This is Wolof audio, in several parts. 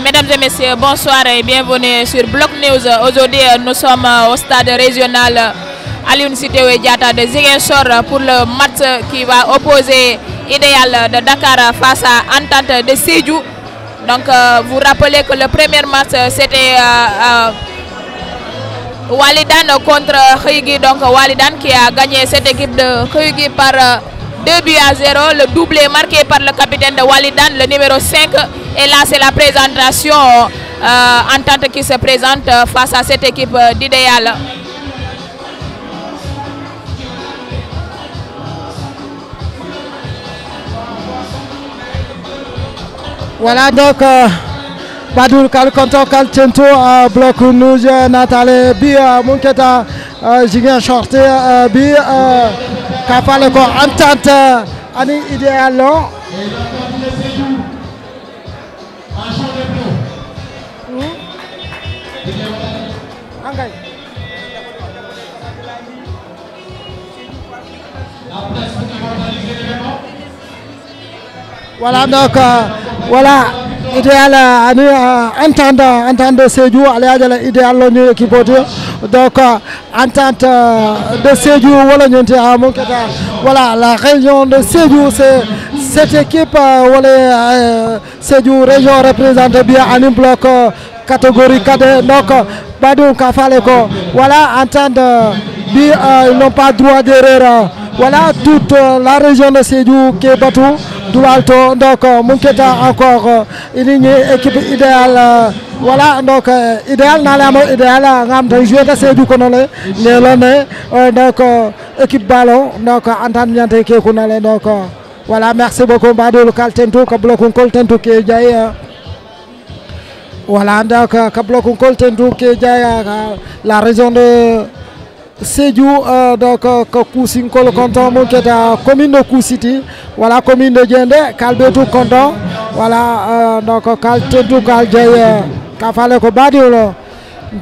Mesdames et messieurs, bonsoir et bienvenue sur Bloc News. Aujourd'hui, nous sommes au stade régional Alioune Sitoé Diatta de Ziguinchor pour le match qui va opposer Idéal de Dakar face à Entente de Sédhiou. Donc, vous rappelez que le premier match, c'était Walidan contre Kheuygui. Donc, Walidan qui a gagné cette équipe de Kheuygui par 2-0. Le doublé marqué par le capitaine de Walidan, le numéro 5. Et là, c'est la présentation Entente qui se présente face à cette équipe d'Idéal. Voilà donc Badoul Kal Konto Kal Tento Bloc News Natale bi Munketa Ziguinchor bi ka fale ko Entente ani Idéal lo angay voilà donc voilà Idéal ani Entente de Sédhiou ala jala Idéal lo ñu équipe donc Entente de Sédhiou wala ñonte Munketa voilà la région de Sédhiou c'est cette équipe wala Sédhiou région représentée bien en bloc catégorie 4 donc Badou ka fale ko voilà Entente bi ils n'ont pas droit d'erreur voilà toute la région de Sédhiou qui est battue Doulalto donc Munketa encore ini équipe Idéal voilà donc Idéal nalamo Idéal ngam tan jouer de Sédhiou kono le nelone donc équipe ballon donc Entente ñante ke kunale donc voilà merci beaucoup Badou Kal Tento ko bloc Kol Tento ke jay voilà donc ka bloc Kol Tento ke jay la région de Sédhiou donc Koussing Kol Konton Munketa commune de Koussiti voilà commune de Diendé Kalbetou Konton voilà donc Kal Tento Kal jay ka fale ko Badou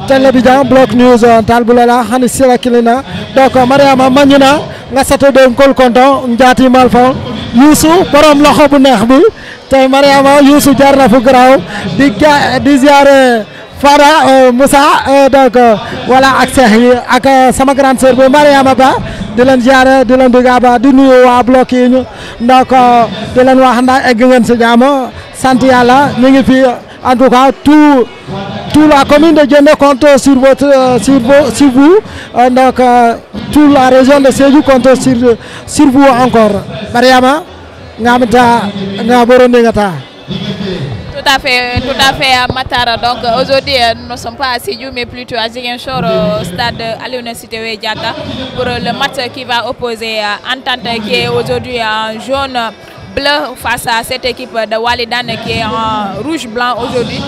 télévision Bloc News talbulela hani sira kilina donc Mariama Magnina nga sato de Kol Konton njati malfa Youssou borom loxo bu neex bi tay Mariama Youssou jar na fu graw di ziaré Fara Moussa donc voilà ak Cheikh yi ak sama grande sœur bi Mariama Ba di leen ziaré di leen diga ba di nuyu waa bloc yi ñu donc di leen wax ndax egg ngeen si jàmm sant yàlla ñu ngi fi en tout cas tout la commune de Diendé compte sur vous donc toute la région de Sédhiou compte sur vous encore Mariama ngamta ngaborondi ngata. Tout à fait Matar. Donc aujourd'hui nous ne sommes pas à Sédhiou mais plutôt à Ziguinchor au stade Alioune Sitoé Diatta pour le match qui va opposer Entente qui est aujourd'hui en jaune bleu face à cette équipe de Walidan qui est en rouge blanc aujourd'hui.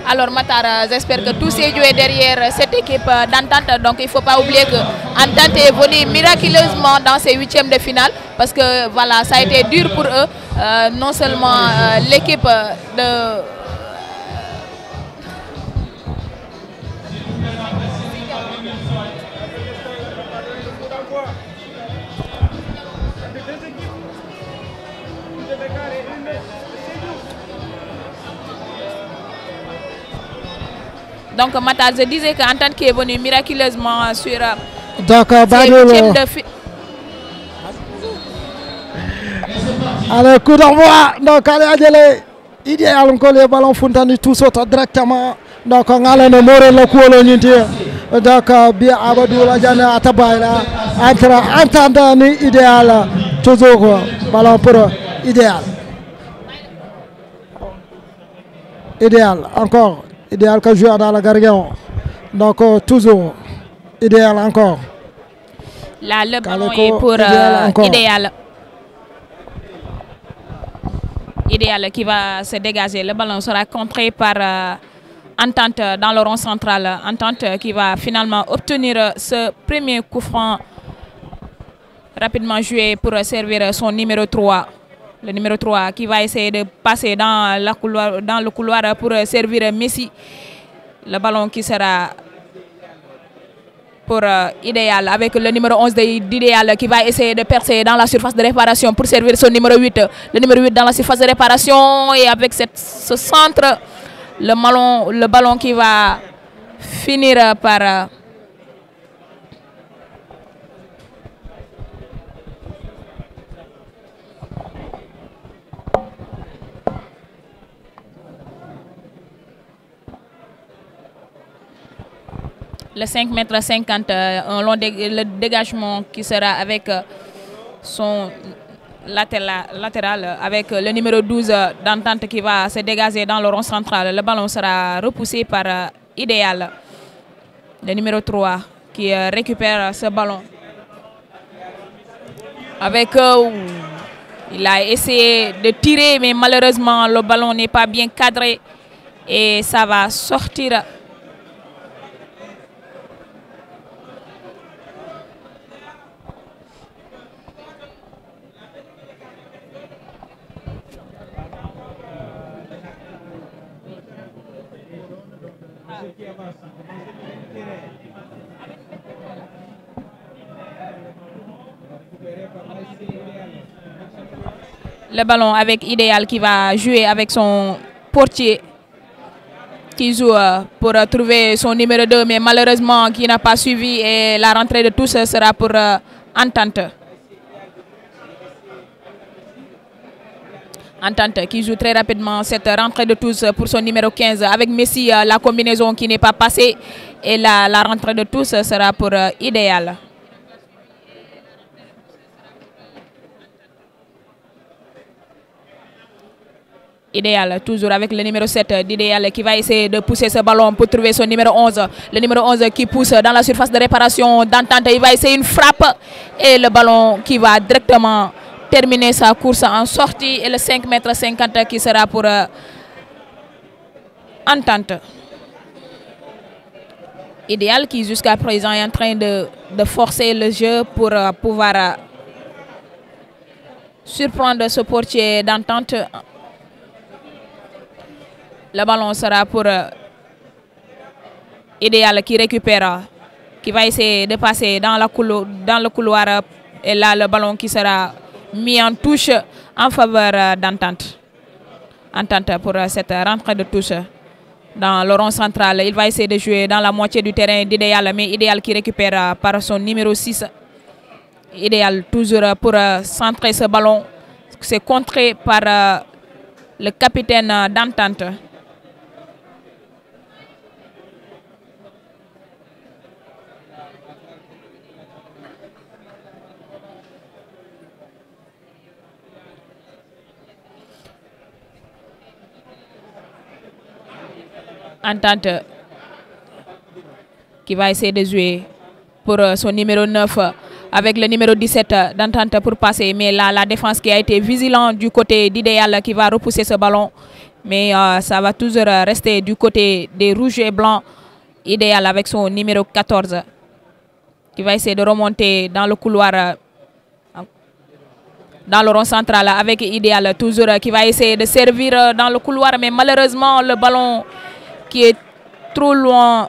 Alors Matar, j'espère que tout Sédhiou est derrière cette équipe d'Entente. Donc il ne faut pas oublier que Entente est venu miraculeusement dans ces huitièmes de finale. Parce que voilà, ça a été dur pour eux. Non seulement l'équipe de... Donc Matar, je disais que Entente qui est venu miraculeusement sur donc Badou allez coup d'envoi donc allez adjele Idéal ko le ballon fontani tout saute directement donc ngale no more la ko lo ñinti donc bi Abadou la jana atabayla entre Entente ni Idéal toujours ballon pour Idéal encore Idéal qui joue dans la gardien. Donc toujours Idéal encore. Là le ballon est pour Idéal. Idéal qui va se dégager. Le ballon sera contré par Entente dans le rond central. Entente qui va finalement obtenir ce premier coup franc rapidement joué pour servir son numéro 3. Le numéro 3 qui va essayer de passer dans le couloir pour servir Messi. Le ballon qui sera pour Idéal avec le numéro 11 d'Idéal qui va essayer de percer dans la surface de réparation pour servir son numéro 8. Le numéro 8 dans la surface de réparation et avec ce centre, le ballon qui va finir par... le 5,50 m, un long le dégagement qui sera avec son latéral avec le numéro 12 d'Entente qui va se dégager dans le rond central. Le ballon sera repoussé par Idéal. Le numéro 3 qui récupère ce ballon. Avec... il a essayé de tirer, mais malheureusement, le ballon n'est pas bien cadré. Et ça va sortir... Le ballon avec Idéal qui va jouer avec son portier qui joue pour trouver son numéro 2, mais malheureusement qui n'a pas suivi et la rentrée de tous sera pour Entente. Entente qui joue très rapidement cette rentrée de tous pour son numéro 15 avec Messi, la combinaison qui n'est pas passée et la rentrée de tous sera pour Idéal. Idéal, toujours avec le numéro 7 d'Idéal qui va essayer de pousser ce ballon pour trouver son numéro 11. Le numéro 11 qui pousse dans la surface de réparation d'Entente. Il va essayer une frappe et le ballon qui va directement terminer sa course en sortie. Et le 5,50 m qui sera pour Entente. Idéal qui jusqu'à présent est en train de forcer le jeu pour pouvoir surprendre ce portier d'Entente. Le ballon sera pour Idéal qui récupère, qui va essayer de passer dans le couloir. Et là, le ballon qui sera mis en touche en faveur d'Entente. Entente pour cette rentrée de touche dans le rond central. Il va essayer de jouer dans la moitié du terrain d'Idéal, mais Idéal qui récupère par son numéro 6. Idéal toujours pour centrer ce ballon. C'est contré par le capitaine d'Entente. Entente qui va essayer de jouer pour son numéro 9 avec le numéro 17 d'Entente pour passer. Mais là, la défense qui a été vigilante du côté d'Idéal qui va repousser ce ballon. Mais ça va toujours rester du côté des rouges et blancs. Idéal avec son numéro 14 qui va essayer de remonter dans le couloir, dans le rond central avec Idéal toujours qui va essayer de servir dans le couloir. Mais malheureusement, le ballon qui est trop loin.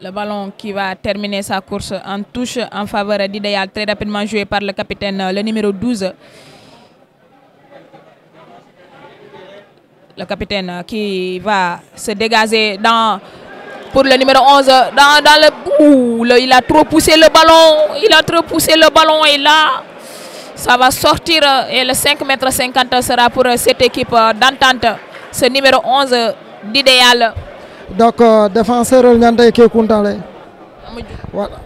Le ballon qui va terminer sa course en touche en faveur d'Idéal, très rapidement joué par le capitaine, le numéro 12. Le capitaine qui va se dégager pour le numéro 11, il a trop poussé le ballon, et là, ça va sortir et le 5,50 m sera pour cette équipe d'Entente, ce numéro 11 d'Idéal. Donc, défenseur, il y a un qui est content. Voilà.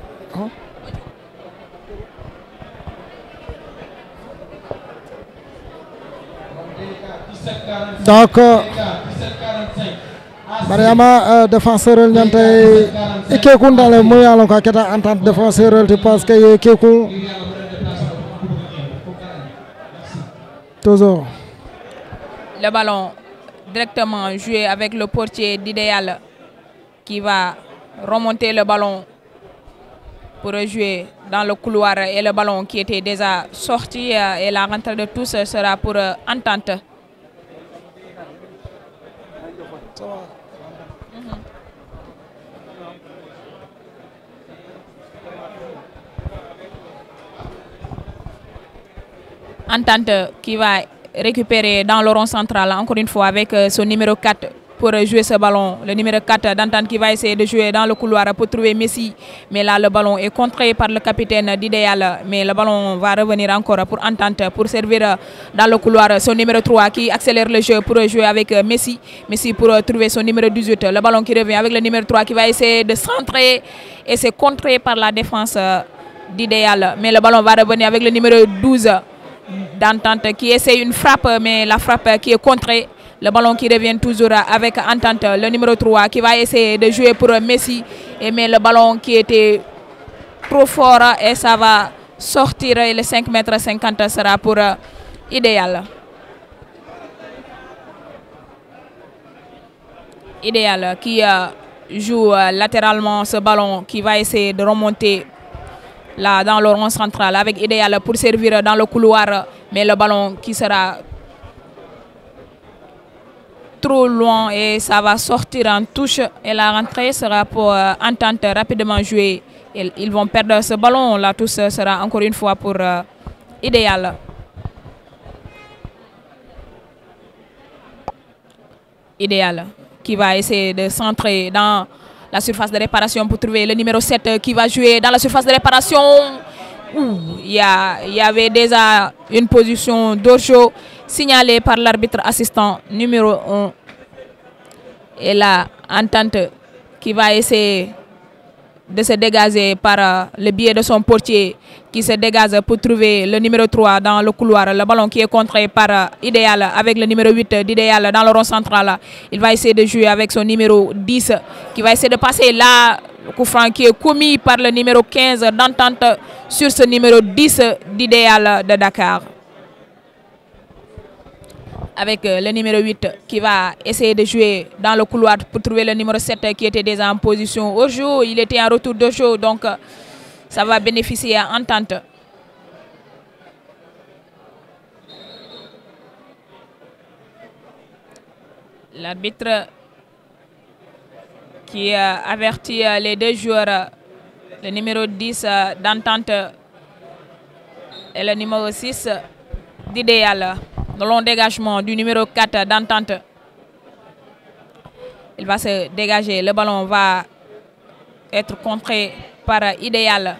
Donc, Mariama défenseur ñante ikekun dans le moyen long kata entente défenseur tu penses que ikekun toujours le ballon directement joué avec le portier d'Idéal qui va remonter le ballon pour jouer dans le couloir et le ballon qui était déjà sorti et la rentrée de tous sera pour Entente. Entente qui va récupérer dans le rond central encore une fois avec son numéro 4 pour jouer ce ballon. Le numéro 4 d'Entente qui va essayer de jouer dans le couloir pour trouver Messi. Mais là, le ballon est contré par le capitaine d'Idéal. Mais le ballon va revenir encore pour Entente pour servir dans le couloir son numéro 3 qui accélère le jeu pour jouer avec Messi. Messi pour trouver son numéro 18. Le ballon qui revient avec le numéro 3 qui va essayer de centrer et c'est contré par la défense d'Idéal. Mais le ballon va revenir avec le numéro 12 d'Entente qui essaie une frappe, mais la frappe qui est contrée. Le ballon qui revient toujours avec Entente, le numéro 3 qui va essayer de jouer pour Messi. Mais le ballon qui était trop fort et ça va sortir et le 5,50 m sera pour Idéal. Idéal qui joue latéralement ce ballon qui va essayer de remonter là dans le rond central avec Idéal pour servir dans le couloir, mais le ballon qui sera trop loin et ça va sortir en touche et la rentrée sera pour Entente rapidement jouer. Ils vont perdre ce ballon, la touche sera encore une fois pour Idéal. Idéal qui va essayer de centrer dans la surface de réparation pour trouver le numéro 7 qui va jouer dans la surface de réparation. Il y avait déjà une position d'hors-jeu signalée par l'arbitre assistant numéro 1. Et là, Entente qui va essayer de se dégager par le biais de son portier qui se dégage pour trouver le numéro 3 dans le couloir. Le ballon qui est contré par Idéal avec le numéro 8 d'Idéal dans le rond central. Il va essayer de jouer avec son numéro 10 qui va essayer de passer là. Le coup franc qui est commis par le numéro 15 d'Entente sur ce numéro 10 d'Idéal de Dakar. Avec le numéro 8 qui va essayer de jouer dans le couloir pour trouver le numéro 7 qui était déjà en position au jeu. Il était en retour de jeu, donc ça va bénéficier à Entente. L'arbitre qui avertit les deux joueurs, le numéro 10 d'Entente et le numéro 6 d'Idéal. Le long dégagement du numéro 4 d'Entente. Il va se dégager. Le ballon va être contré par Idéal.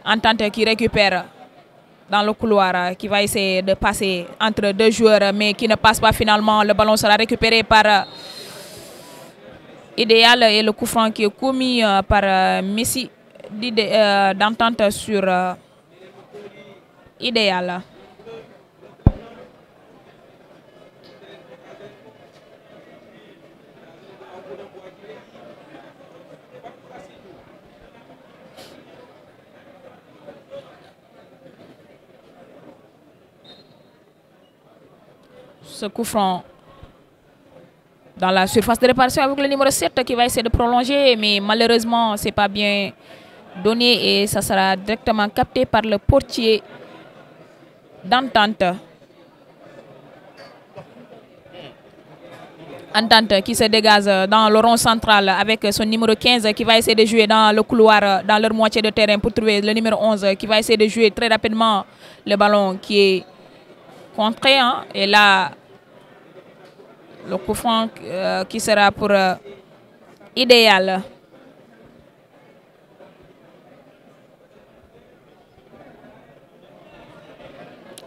Entente qui récupère dans le couloir, qui va essayer de passer entre deux joueurs, mais qui ne passe pas finalement. Le ballon sera récupéré par Idéal et le coup franc qui est commis par Messi d'Entente sur Idéal. Ce coup franc dans la surface de réparation avec le numéro 7 qui va essayer de prolonger, mais malheureusement ce n'est pas bien donné et ça sera directement capté par le portier d'Entente. Entente qui se dégage dans le rond central avec son numéro 15 qui va essayer de jouer dans le couloir, dans leur moitié de terrain pour trouver le numéro 11 qui va essayer de jouer très rapidement le ballon qui est contré. Et là, le coup franc qui sera pour Idéal.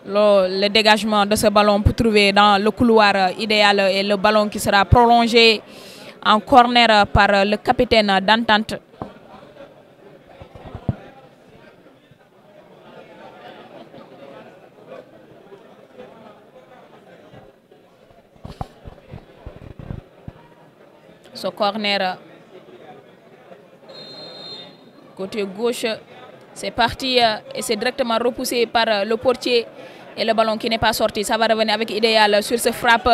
Le dégagement de ce ballon pour trouver dans le couloir Idéal et le ballon qui sera prolongé en corner par le capitaine d'Entente. Ce corner côté gauche, c'est parti et c'est directement repoussé par le portier Et le ballon qui n'est pas sorti, ça va revenir avec Idéal sur ce frappe.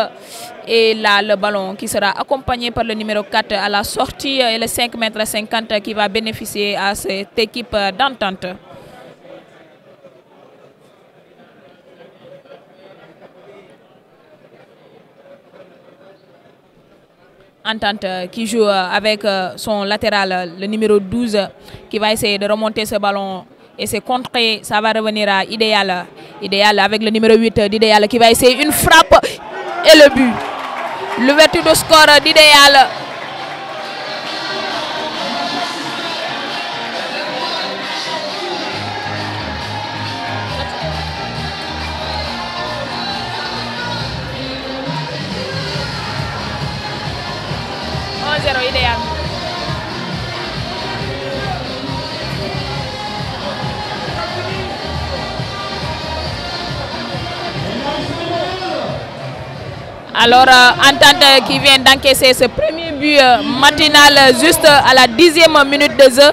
Et là, le ballon qui sera accompagné par le numéro 4 à la sortie et le 5,50 m qui va bénéficier à cette équipe d'Entente. Entente qui joue avec son latéral, le numéro 12, qui va essayer de remonter ce ballon. Et c'est contré, ça va revenir à Idéal. Idéal avec le numéro 8 d'Idéal qui va essayer une frappe et le but. L'ouverture de score d'Idéal. Idéal. Alors, Entente qui vient d'encaisser ce premier but matinal juste à la 10e minute de jeu.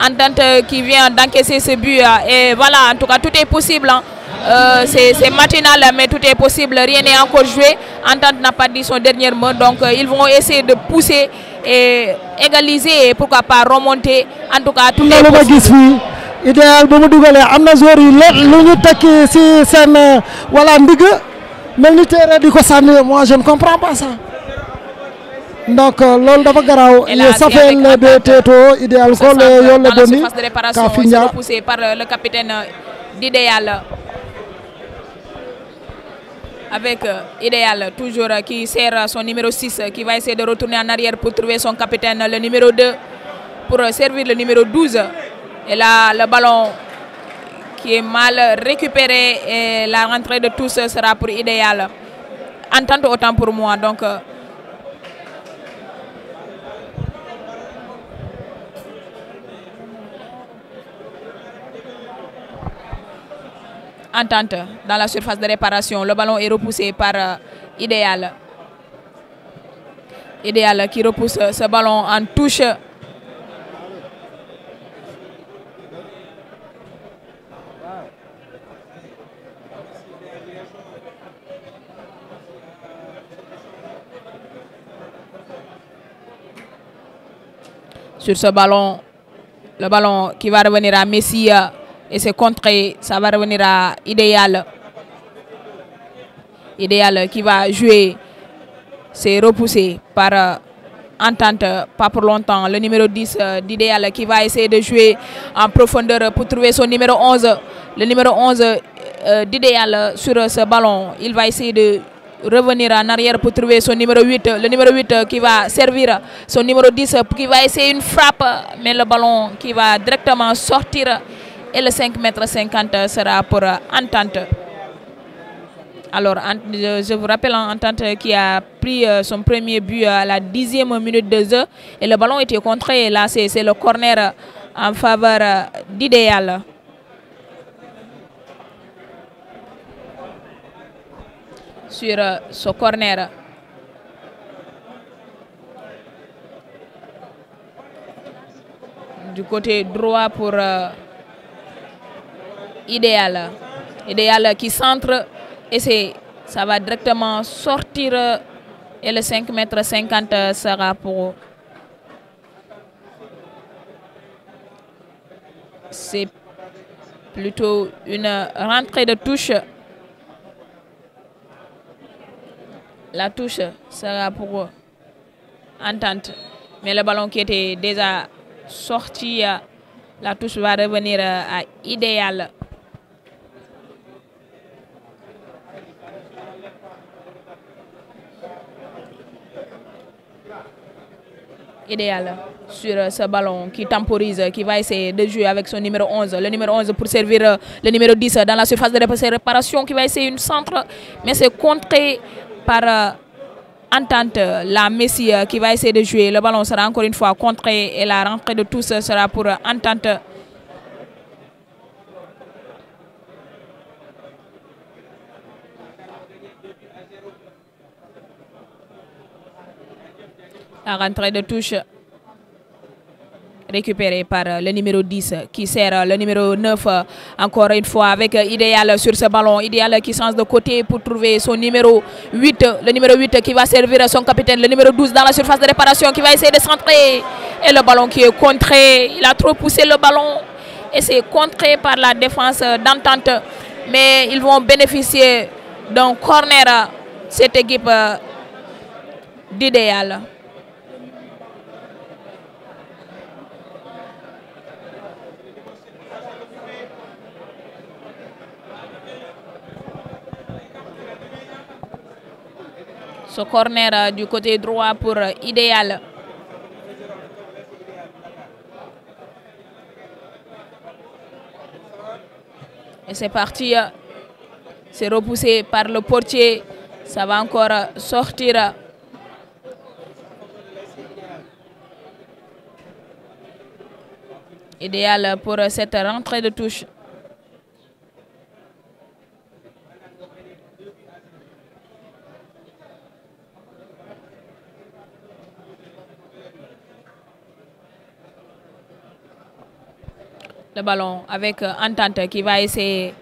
Entente qui vient d'encaisser ce but. Et voilà, en tout cas, tout est possible. Hein. C'est matinal, mais tout est possible. Rien n'est encore joué. Entente n'a pas dit son dernier mot. Donc, ils vont essayer de pousser et égaliser et pourquoi pas remonter. En tout cas, tout est possible. Idéal, ba mu dugalee am na joueur yu lu ñu tekki ci seen wala ndig mel ni téere di ko sànni. Moi je ne comprends pas ça. Donc loolu dafa garaaw. Ça fait le de Teto Idéal ko le yoon la boni ka Finja repoussé par le capitaine d'Idéal. Avec Idéal toujours qui sert son numéro 6 qui va essayer de retourner en arrière pour trouver son capitaine, le numéro 2 pour servir le numéro 12. Et là, le ballon qui est mal récupéré et la rentrée de tous sera pour Idéal. Entente autant pour moi. Donc, Entente dans la surface de réparation. Le ballon est repoussé par Idéal. Idéal qui repousse ce ballon en touche. Sur ce ballon, le ballon qui va revenir à Messi et c'est contré, ça va revenir à Idéal. Idéal qui va jouer, c'est repoussé par Entente, pas pour longtemps. Le numéro 10 d'Idéal qui va essayer de jouer en profondeur pour trouver son numéro 11. Le numéro 11 d'Idéal sur ce ballon, il va essayer de revenir en arrière pour trouver son numéro 8. Le numéro 8 qui va servir son numéro 10 qui va essayer une frappe, mais le ballon qui va directement sortir et le 5,50 m sera pour Entente. Alors, je vous rappelle, Entente qui a pris son premier but à la 10e minute de jeu et le ballon était contré. Et là, c'est le corner en faveur d'Idéal. Sur ce corner. Du côté droit pour Idéal. Idéal qui centre et ça va directement sortir et le 5,50 m sera pour... C'est plutôt une rentrée de touche. La touche sera pour Entente. Mais le ballon qui était déjà sorti, la touche va revenir à Idéal. Idéal sur ce ballon qui temporise, qui va essayer de jouer avec son numéro 11. Le numéro 11 pour servir le numéro 10 dans la surface de réparation qui va essayer une centre. Mais c'est contré par Entente, la Messi qui va essayer de jouer. Le ballon sera encore une fois contré et la rentrée de tous sera pour Entente. La rentrée de touche. récupéré par le numéro 10 qui sert le numéro 9 encore une fois avec Idéal sur ce ballon. Idéal qui change de côté pour trouver son numéro 8, le numéro 8 qui va servir son capitaine, le numéro 12 dans la surface de réparation qui va essayer de centrer et le ballon qui est contré. Il a trop poussé le ballon et c'est contré par la défense d'Entente, mais ils vont bénéficier d'un corner, cette équipe d'Idéal. Ce corner du côté droit pour Idéal. Et c'est parti. C'est repoussé par le portier. Ça va encore sortir. Idéal pour cette rentrée de touche. Le ballon avec Entente qui va essayer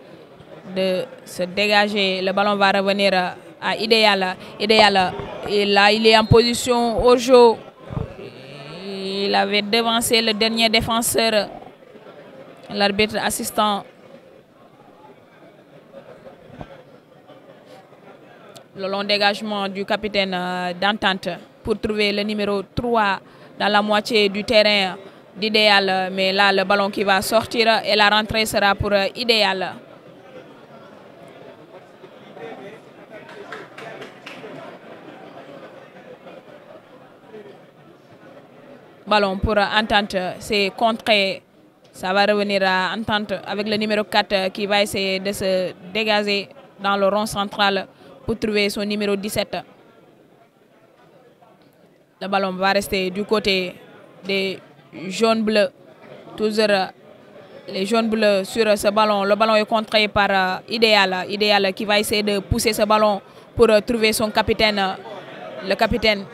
de se dégager. Le ballon va revenir à Idéal. Idéal, et là, il est en position au jeu. Il avait devancé le dernier défenseur, l'arbitre assistant. Le long dégagement du capitaine d'Entente pour trouver le numéro 3 dans la moitié du terrain d'Idéal. Mais là, le ballon qui va sortir et la rentrée sera pour Idéal. Ballon pour Entente, c'est contré. Ça va revenir à Entente avec le numéro 4 qui va essayer de se dégager dans le rond central pour trouver son numéro 17. Le ballon va rester du côté des jaunes-bleus. Toujours les jaunes-bleus sur ce ballon. Le ballon est contré par Idéal. Idéal qui va essayer de pousser ce ballon pour trouver son capitaine. Le capitaine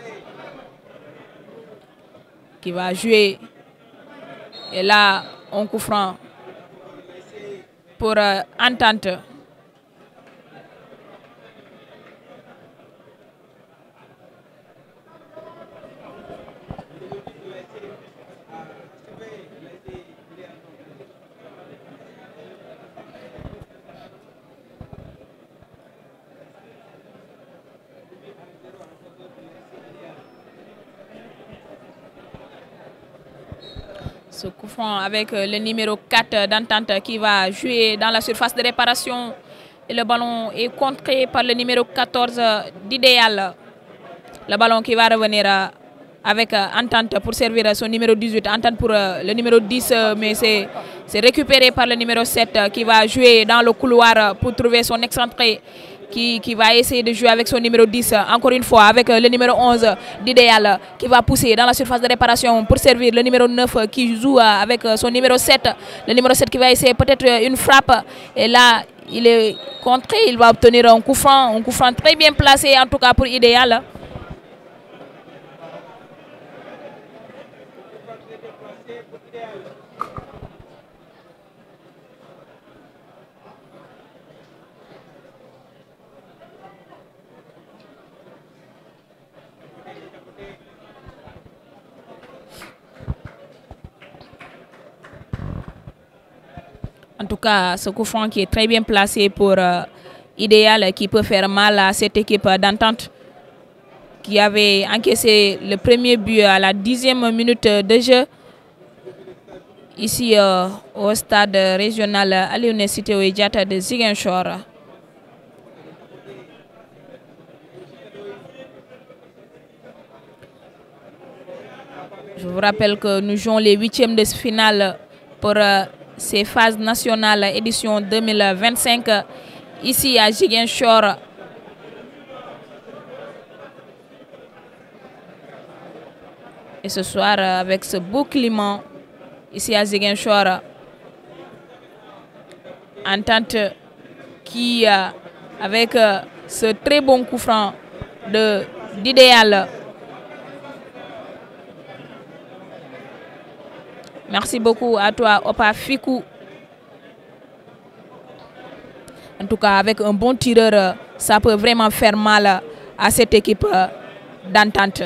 qui va jouer. Et là, on coup franc pour Entente. Ce coup franc avec le numéro 4 d'Entente qui va jouer dans la surface de réparation. Et le ballon est contré par le numéro 14 d'Idéal. Le ballon qui va revenir avec Entente pour servir son numéro 18. Entente pour le numéro 10, mais c'est récupéré par le numéro 7 qui va jouer dans le couloir pour trouver son excentré. Qui va essayer de jouer avec son numéro 10, encore une fois, avec le numéro 11 d'Idéal, qui va pousser dans la surface de réparation pour servir le numéro 9 qui joue avec son numéro 7. Le numéro 7 qui va essayer peut-être une frappe. Et là, il est contré, il va obtenir un coup franc très bien placé, en tout cas pour Idéal. En tout cas, ce coup franc qui est très bien placé pour Idéal, qui peut faire mal à cette équipe d'Entente qui avait encaissé le premier but à la 10e minute de jeu ici au stade régional Aléoune Sitoé Diatta de Ziguinchor. Je vous rappelle que nous jouons les 8e de finale pour ces phases nationales édition 2025 ici à Ziguinchor. Et ce soir, avec ce beau climat ici à Ziguinchor, Entente qui, avec ce très bon coup franc d'Idéal, Merci beaucoup à toi, Opa Fikou. En tout cas, avec un bon tireur, ça peut vraiment faire mal à cette équipe d'Entente.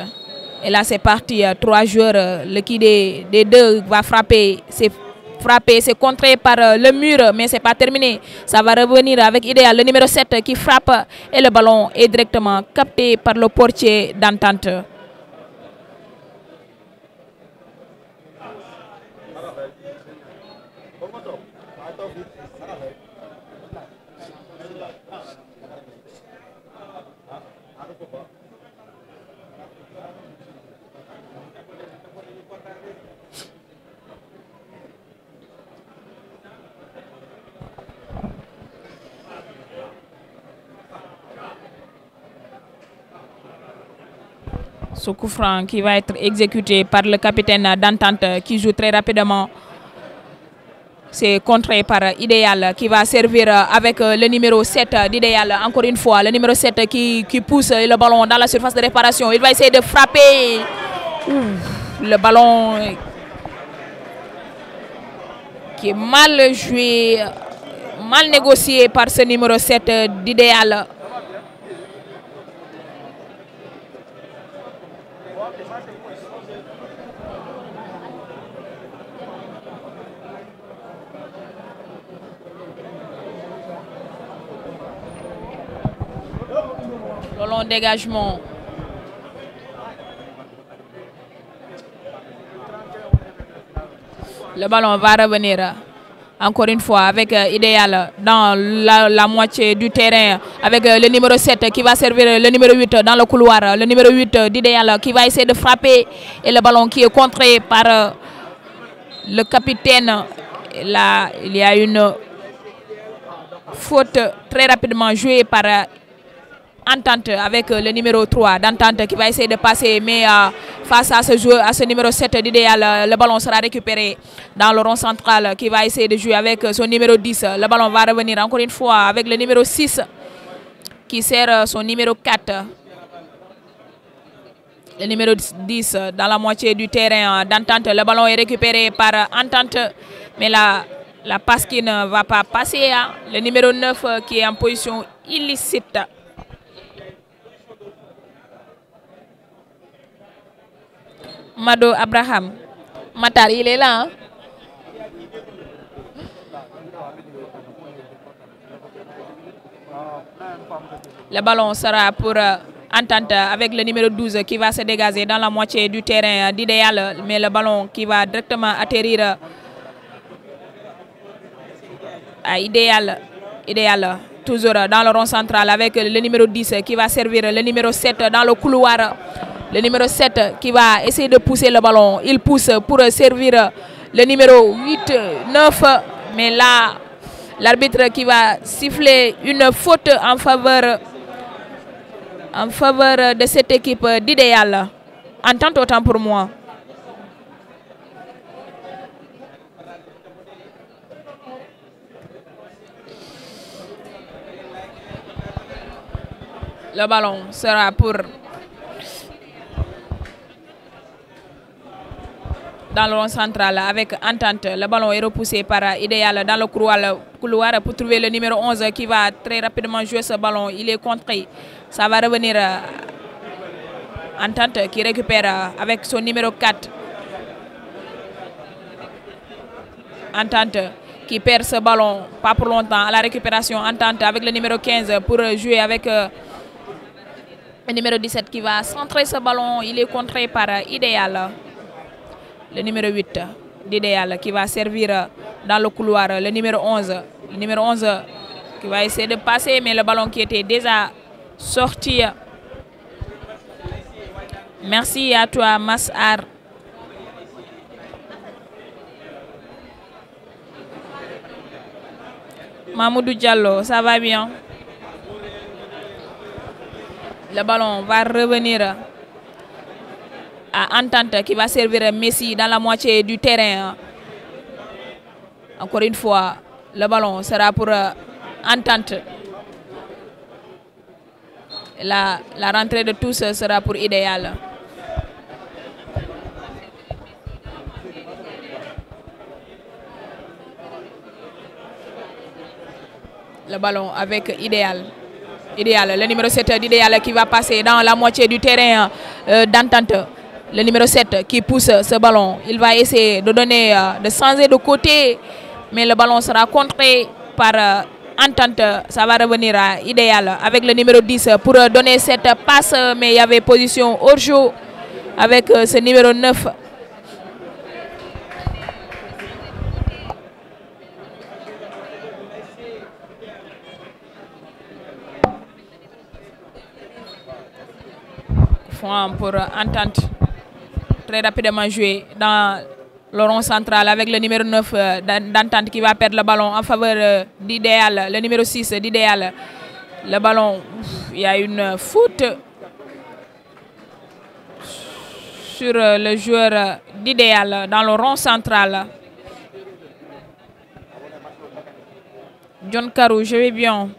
Et là, c'est parti. 3 joueurs. Le qui des deux va frapper. C'est contré par le mur, mais c'est pas terminé. Ça va revenir avec Idéal, le numéro 7 qui frappe. Et le ballon est directement capté par le portier d'Entente. Ce coup franc qui va être exécuté par le capitaine d'Entente qui joue très rapidement. C'est contré par Idéal qui va servir avec le numéro 7 d'Idéal. Encore une fois, le numéro 7 qui pousse le ballon dans la surface de réparation. Il va essayer de frapper. Le ballon qui est mal joué, mal négocié par ce numéro 7 d'Idéal. Le long dégagement. Le ballon va revenir encore une fois avec Idéal dans la moitié du terrain avec le numéro 7 qui va servir le numéro 8 dans le couloir. Le numéro 8 d'Idéal qui va essayer de frapper et le ballon qui est contré par le capitaine. Là, il y a une faute très rapidement jouée par Entente avec le numéro 3 d'Entente qui va essayer de passer, mais face à ce joueur, à ce numéro 7 d'Idéal, le ballon sera récupéré dans le rond central qui va essayer de jouer avec son numéro 10. Le ballon va revenir encore une fois avec le numéro 6 qui sert son numéro 4. Le numéro 10 dans la moitié du terrain d'Entente. Le ballon est récupéré par Entente, mais la passe qui ne va pas passer. Le numéro 9 qui est en position illicite. Mado Abraham. Matar, il est là. Hein? Le ballon sera pour Entente avec le numéro 12 qui va se dégager dans la moitié du terrain d'Idéal. Mais le ballon qui va directement atterrir à Idéal. Toujours dans le rond central avec le numéro 10 qui va servir le numéro 7 dans le couloir. Le numéro 7 qui va essayer de pousser le ballon. Il pousse pour servir le numéro 8, 9. Mais là, l'arbitre qui va siffler une faute en faveur de cette équipe d'Idéal. Entente autant pour moi. Le ballon sera pour dans le rond central avec Entente. Le ballon est repoussé par Idéal dans le couloir pour trouver le numéro 11 qui va très rapidement jouer ce ballon. Il est contré. Ça va revenir Entente qui récupère avec son numéro 4. Entente qui perd ce ballon, pas pour longtemps, à la récupération. Entente avec le numéro 15 pour jouer avec le numéro 17 qui va centrer ce ballon. Il est contré par Idéal. Le numéro 8 d'Idéal qui va servir dans le couloir. Le numéro 11. Le numéro 11 qui va essayer de passer, mais le ballon qui était déjà sorti. Merci à toi, Massar. Mamoudou Diallo, ça va bien? Le ballon va revenir à Entente qui va servir Messi dans la moitié du terrain. Encore une fois, le ballon sera pour Entente. La rentrée de tous sera pour Idéal. Le ballon avec Idéal. Idéal, le numéro 7 d'Idéal qui va passer dans la moitié du terrain d'Entente. Le numéro 7 qui pousse ce ballon. Il va essayer de donner, de changer de côté, mais le ballon sera contré par Entente. Ça va revenir à Idéal avec le numéro 10 pour donner cette passe, mais il y avait position hors jeu avec ce numéro 9. Pour Entente, très rapidement joué dans le rond central avec le numéro 9 d'Entente qui va perdre le ballon en faveur d'Idéal, le numéro 6 d'Idéal. Le ballon, il y a une faute sur le joueur d'Idéal dans le rond central. John Carou, je vais bien.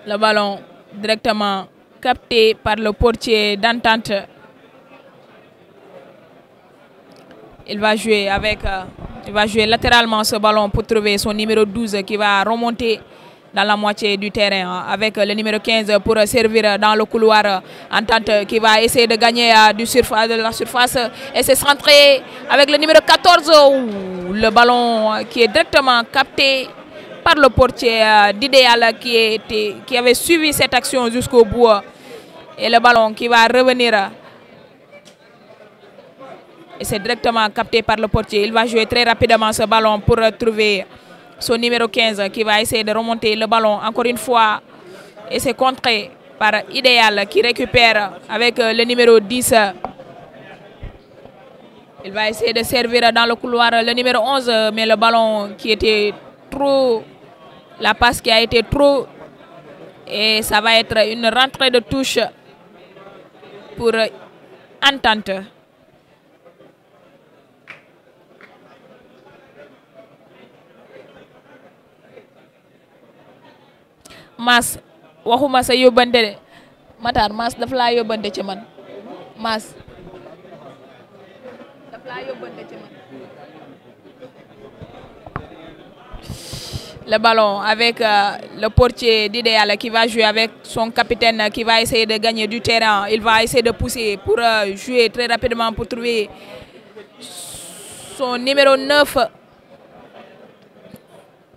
Le ballon directement capté par le portier d'Entente. Il va jouer latéralement ce ballon pour trouver son numéro 12 qui va remonter dans la moitié du terrain avec le numéro 15 pour servir dans le couloir. Entente qui va essayer de gagner de la surface et c'est centré avec le numéro 14. Le ballon qui est directement capté par le portier d'Idéal qui avait suivi cette action jusqu'au bout. Et le ballon qui va revenir. Et c'est directement capté par le portier. Il va jouer très rapidement ce ballon pour trouver son numéro 15 qui va essayer de remonter le ballon encore une fois. Et c'est contré par Idéal qui récupère avec le numéro 10. Il va essayer de servir dans le couloir le numéro 11, mais le ballon qui était trop... La passe qui a été trop, et ça va être une rentrée de touche pour Entente. Mas waxuma sa yóbbante de Matar Mas daf laa yóbbante ci man Mas daf laa yóbbante ci man. Le ballon avec le portier d'Idéal qui va jouer avec son capitaine qui va essayer de gagner du terrain. Il va essayer de pousser pour jouer très rapidement pour trouver son numéro 9.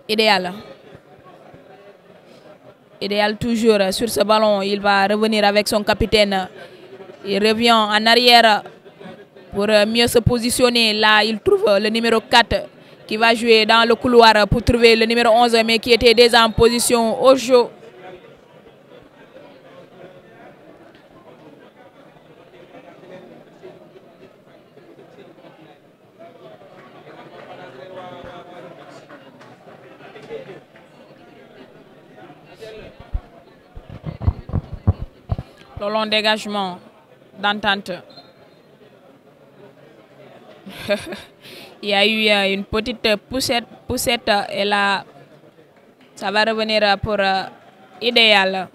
Idéal. Idéal toujours sur ce ballon. Il va revenir avec son capitaine. Il revient en arrière pour mieux se positionner. Là, il trouve le numéro 4. Qui va jouer dans le couloir pour trouver le numéro 11, mais qui était déjà en position au jeu. Le long dégagement d'Entente. Il y a eu une petite poussette et là, ça va revenir pour Idéal.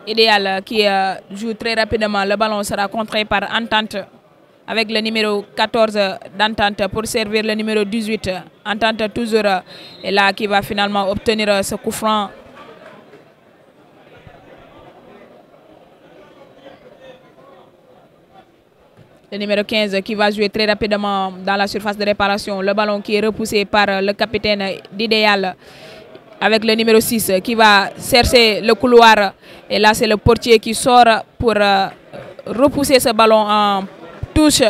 Idéal qui joue très rapidement. Le ballon sera contré par Entente avec le numéro 14 d'Entente pour servir le numéro 18. Entente toujours et là qui va finalement obtenir ce coup franc. Le numéro 15 qui va jouer très rapidement dans la surface de réparation. Le ballon qui est repoussé par le capitaine d'Idéal avec le numéro 6 qui va chercher le couloir. Et là, c'est le portier qui sort pour repousser ce ballon en touche.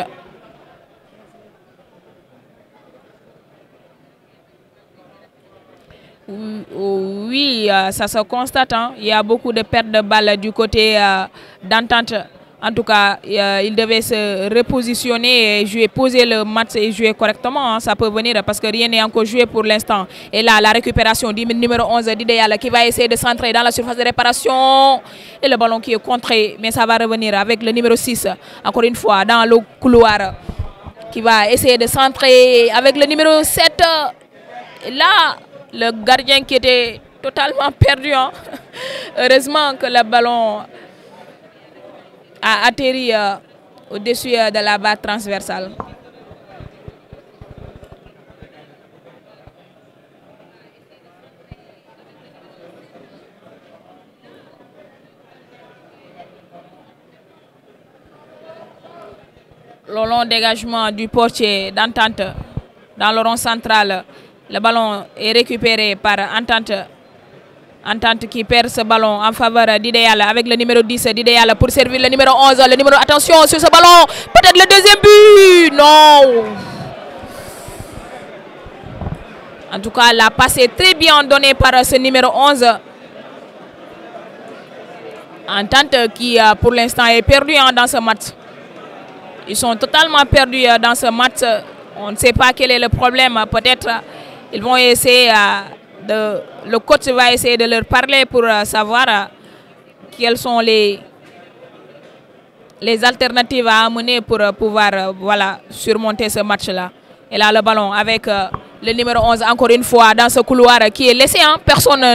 Oui, ça se constate. Hein. Il y a beaucoup de pertes de balles du côté d'Entente. En tout cas, il devait se repositionner et jouer, poser le match et jouer correctement. Hein. Ça peut venir parce que rien n'est encore joué pour l'instant. Et là, la récupération du numéro 11 d'Idéal qui va essayer de centrer dans la surface de réparation. Et le ballon qui est contré, mais ça va revenir avec le numéro 6, encore une fois, dans le couloir. Qui va essayer de centrer avec le numéro 7. Et là, le gardien qui était totalement perdu. Hein. Heureusement que le ballon a atterri au-dessus de la barre transversale. Le long dégagement du portier d'Entente dans le rond central, le ballon est récupéré par Entente. Entente qui perd ce ballon en faveur d'Idéal avec le numéro 10 d'Idéal pour servir le numéro 11. Le numéro, attention sur ce ballon, peut-être le deuxième but. Non. En tout cas, la passe est très bien donnée par ce numéro 11. Entente qui pour l'instant est perdu dans ce match. Ils sont totalement perdus dans ce match. On ne sait pas quel est le problème. Peut-être ils vont essayer le coach va essayer de leur parler pour savoir quelles sont les alternatives à amener pour pouvoir surmonter ce match-là. Et là, le ballon avec le numéro 11, encore une fois, dans ce couloir qui est laissé. Hein. Personne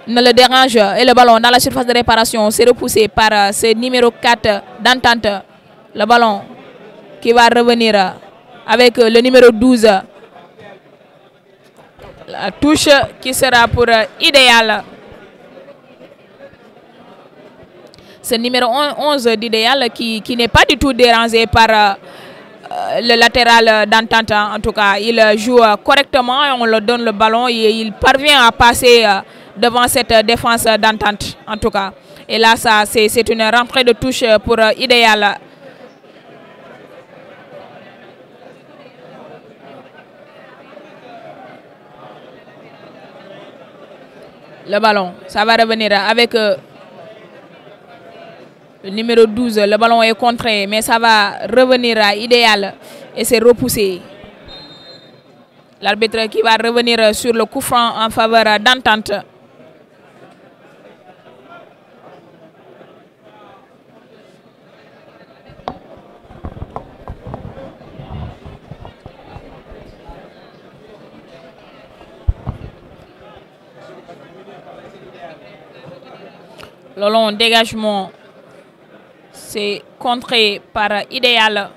ne le dérange. Et le ballon dans la surface de réparation, c'est repoussé par ce numéro 4 d'Entente. Le ballon qui va revenir avec le numéro 12. La touche qui sera pour Idéal. Ce numéro 11 d'Idéal qui n'est pas du tout dérangé par le latéral d'Entente. En tout cas, il joue correctement et on lui donne le ballon et il parvient à passer devant cette défense d'Entente. En tout cas. Et là, c'est une rentrée de touche pour Idéal. Le ballon, ça va revenir avec le numéro 12. Le ballon est contré, mais ça va revenir à Idéal et c'est repoussé. L'arbitre qui va revenir sur le coup franc en faveur d'Entente. Le long dégagement, c'est contré par Idéal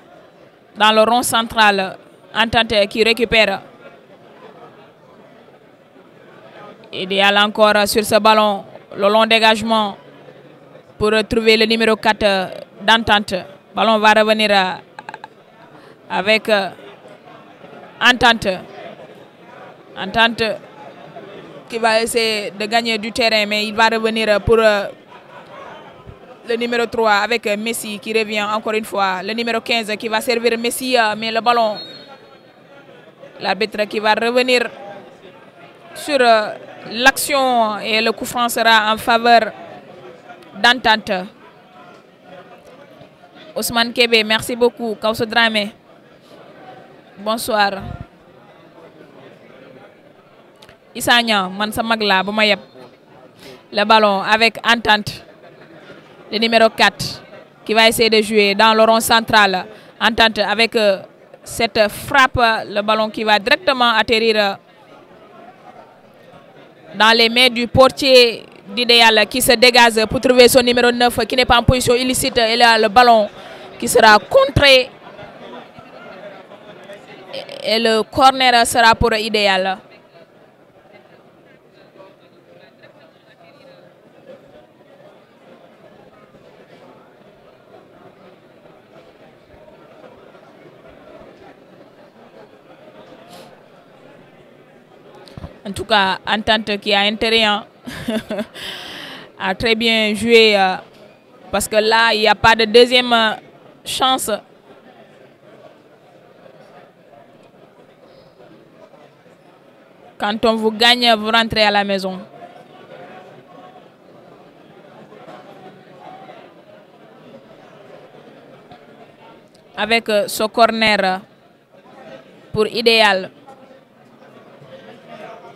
dans le rond central. Entente qui récupère. Idéal encore sur ce ballon. Le long dégagement pour retrouver le numéro 4 d'Entente. Le ballon va revenir avec Entente. Entente qui va essayer de gagner du terrain, mais il va revenir pour le numéro 3 avec Messi qui revient encore une fois. Le numéro 15 qui va servir Messi, mais le ballon, l'arbitre qui va revenir sur l'action et le coup franc sera en faveur d'Entente. Ousmane Kébé, merci beaucoup. Kauso Dramé, bonsoir. Issa Niang, man sa mag la bama yeb. Le ballon avec Entente. Le numéro 4 qui va essayer de jouer dans le rond central. Entente avec cette frappe, le ballon qui va directement atterrir dans les mains du portier d'Idéal qui se dégage pour trouver son numéro 9 qui n'est pas en position illicite. Et là, le ballon qui sera contré. Et le corner sera pour Idéal. En tout cas, Entente qui a intérêt a très bien joué parce que là, il n'y a pas de deuxième chance. Quand on vous gagne, vous rentrez à la maison. Avec ce corner pour Idéal.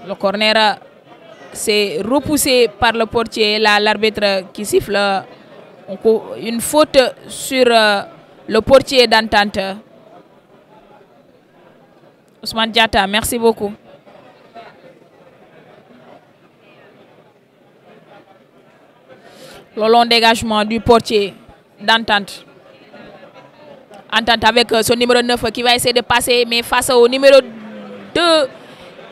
Le corner s'est repoussé par le portier. Là, l'arbitre qui siffle une faute sur le portier d'Entente. Ousmane Diatta, merci beaucoup. Le long dégagement du portier d'Entente. Entente avec son numéro 9 qui va essayer de passer, mais face au numéro 2,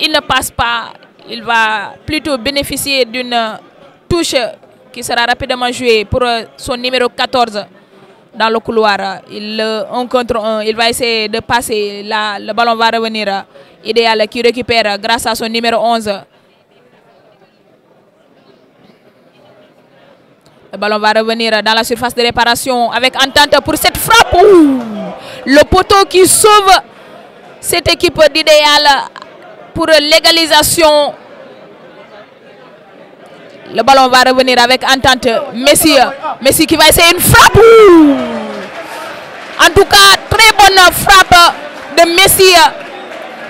il ne passe pas. Il va plutôt bénéficier d'une touche qui sera rapidement jouée pour son numéro 14 dans le couloir. Il 1 contre 1, il va essayer de passer. Là, le ballon va revenir. Idéal qui récupère grâce à son numéro 11. Le ballon va revenir dans la surface de réparation avec Entente pour cette frappe. Ouh, le poteau qui sauve cette équipe d'Idéal pour l'égalisation. Le ballon va revenir avec Entente. Messi qui va essayer une frappe. Ouh. En tout cas, très bonne frappe de Messi.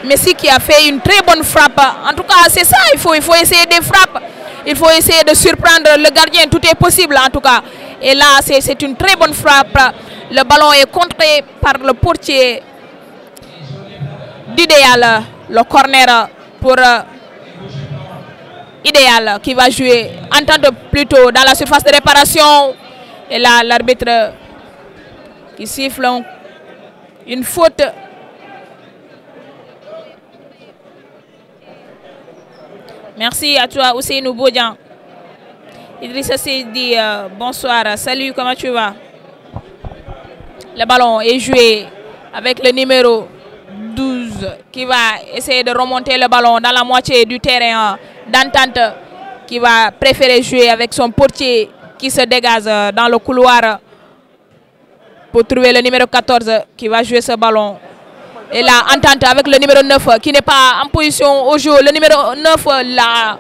Messi qui a fait une très bonne frappe. En tout cas, c'est ça, il faut essayer des frappes. Il faut essayer de surprendre le gardien, tout est possible en tout cas. Et là, c'est une très bonne frappe. Le ballon est contré par le portier d'Idéal. Le corner pour Idéal qui va jouer Entente plutôt dans la surface de réparation. Et là, l'arbitre qui siffle une faute. Merci à toi, Ousseynou Bodian. Idrissa Seydi, bonsoir. Salut, comment tu vas? Le ballon est joué avec le numéro 12 qui va essayer de remonter le ballon dans la moitié du terrain d'Entente, qui va préférer jouer avec son portier qui se dégage dans le couloir pour trouver le numéro 14 qui va jouer ce ballon. Et là, Entente avec le numéro 9 qui n'est pas en position au jeu. Le numéro 9 là.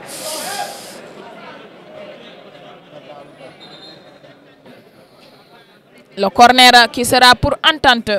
Le corner qui sera pour Entente.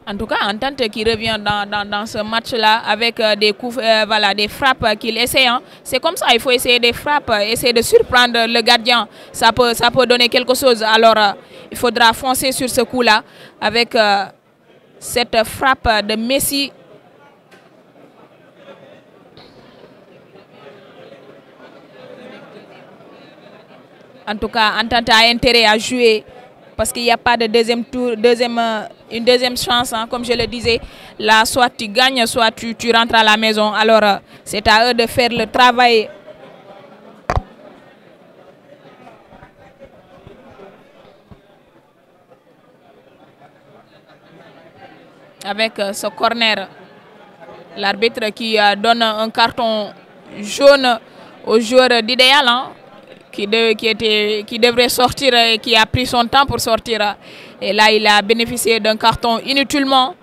En tout cas, Entente qui revient dans ce match-là avec des coups, voilà, des frappes qu'il essaie. Hein. C'est comme ça, il faut essayer des frappes, essayer de surprendre le gardien. Ça peut donner quelque chose. Alors, il faudra foncer sur ce coup-là avec cette frappe de Messi. En tout cas, Entente a intérêt à jouer parce qu'il n'y a pas de deuxième tour, une deuxième chance, hein, comme je le disais. Là, soit tu gagnes, soit tu rentres à la maison. Alors, c'est à eux de faire le travail. Avec ce corner, l'arbitre qui donne un carton jaune au joueur d'Idéal, hein, qui devrait sortir et qui a pris son temps pour sortir. Et là, il a bénéficié d'un carton inutilement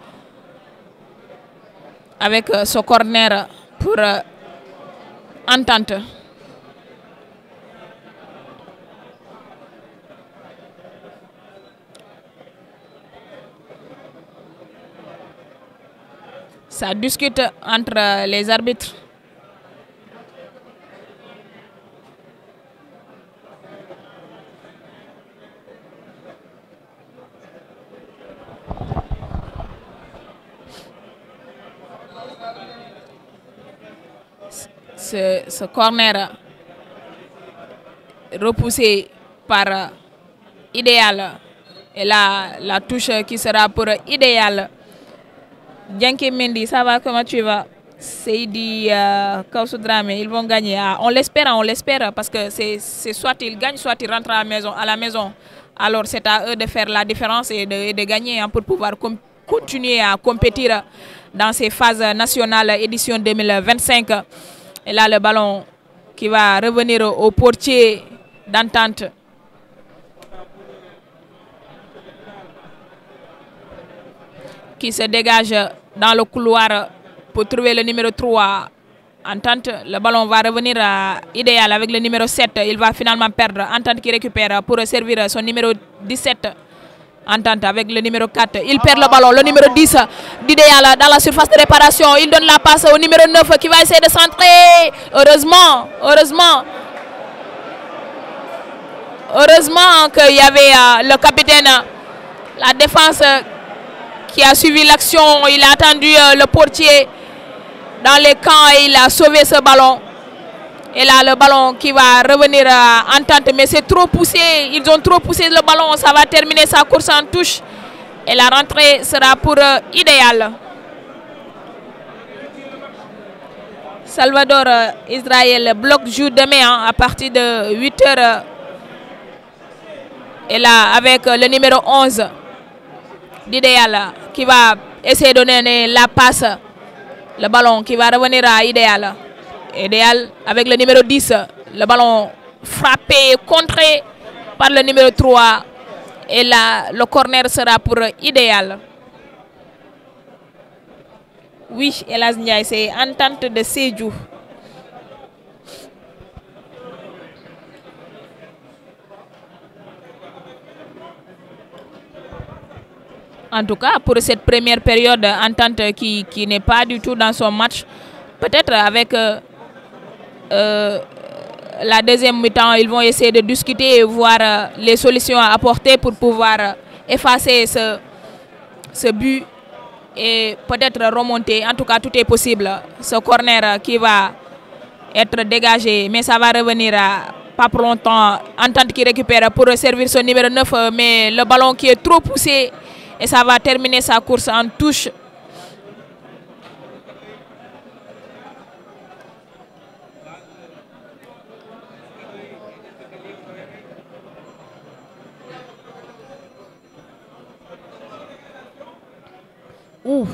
avec ce corner pour Entente. Ça discute entre les arbitres. Ce corner repoussé par Idéal. Et là, la touche qui sera pour Idéal. Djanké Mendy, ça va, comment tu vas? Seydi Kaoussou Dramé, ils vont gagner. Ah, on l'espère parce que c'est soit ils gagnent, soit ils rentrent à la maison. Alors c'est à eux de faire la différence et de gagner, hein, pour pouvoir continuer à compétir dans ces phases nationales édition 2025. Et là, le ballon qui va revenir au portier d'Entente. Qui se dégage dans le couloir pour trouver le numéro 3. Entente, le ballon va revenir à Idéal avec le numéro 7. Il va finalement perdre. Entente qui récupère pour servir son numéro 17. Entente avec le numéro 4. Il perd le ballon. Le numéro 10 d'Idéal dans la surface de réparation. Il donne la passe au numéro 9 qui va essayer de centrer. Heureusement. heureusement qu'il y avait le capitaine, la défense qui a suivi l'action. Il a attendu le portier dans les camps et il a sauvé ce ballon. Et là, le ballon qui va revenir en tente, mais c'est trop poussé. Ils ont trop poussé le ballon. Ça va terminer sa course en touche. Et la rentrée sera pour Idéal. Salvador Israël bloc joue demain à partir de 8 h. Et là, avec le numéro 11 d'Idéal qui va essayer de donner la passe. Le ballon qui va revenir à Idéal. Idéal avec le numéro 10. Le ballon frappé, contré par le numéro 3. Et là, le corner sera pour Idéal. Oui, Elas Ndiaye, c'est Entente de Sédhiou. En tout cas, pour cette première période, Entente qui n'est pas du tout dans son match, peut-être avec la deuxième mi-temps, ils vont essayer de discuter et voir les solutions à apporter pour pouvoir effacer ce but et peut-être remonter. En tout cas, tout est possible. Ce corner qui va être dégagé, mais ça va revenir pas pour longtemps. Entente qui récupère pour servir son numéro 9, mais le ballon qui est trop poussé et ça va terminer sa course en touche. Ouf,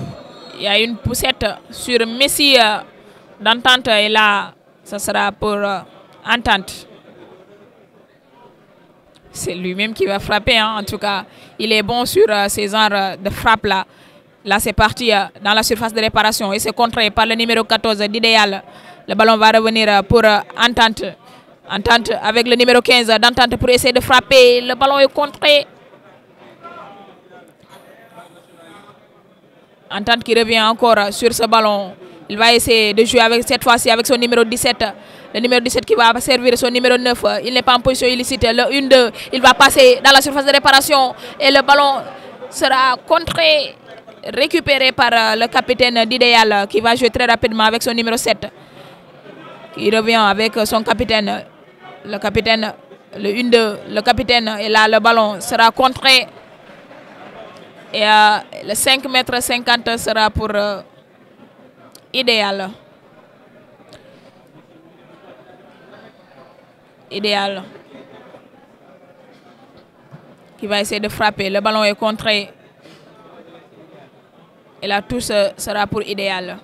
il y a une poussette sur Messi d'Entente et là, ça sera pour Entente. C'est lui-même qui va frapper, hein. En tout cas, il est bon sur ces genres de frappe là. Là, c'est parti dans la surface de réparation et c'est contré par le numéro 14 d'Idéal. Le ballon va revenir pour Entente. Entente avec le numéro 15 d'Entente pour essayer de frapper. Le ballon est contré. Entente qui revient encore sur ce ballon. Il va essayer de jouer avec cette fois-ci avec son numéro 17. Le numéro 17 qui va servir son numéro 9. Il n'est pas en position illicite. Le 1-2, il va passer dans la surface de réparation. Et le ballon sera contré, récupéré par le capitaine d'Idéal qui va jouer très rapidement avec son numéro 7. Il revient avec son capitaine. Le capitaine, le 1-2, le capitaine. Et là, le ballon sera contré. Et le 5,50 m sera pour Idéal. Idéal. Qui va essayer de frapper. Le ballon est contré. Et la touche sera pour Idéal.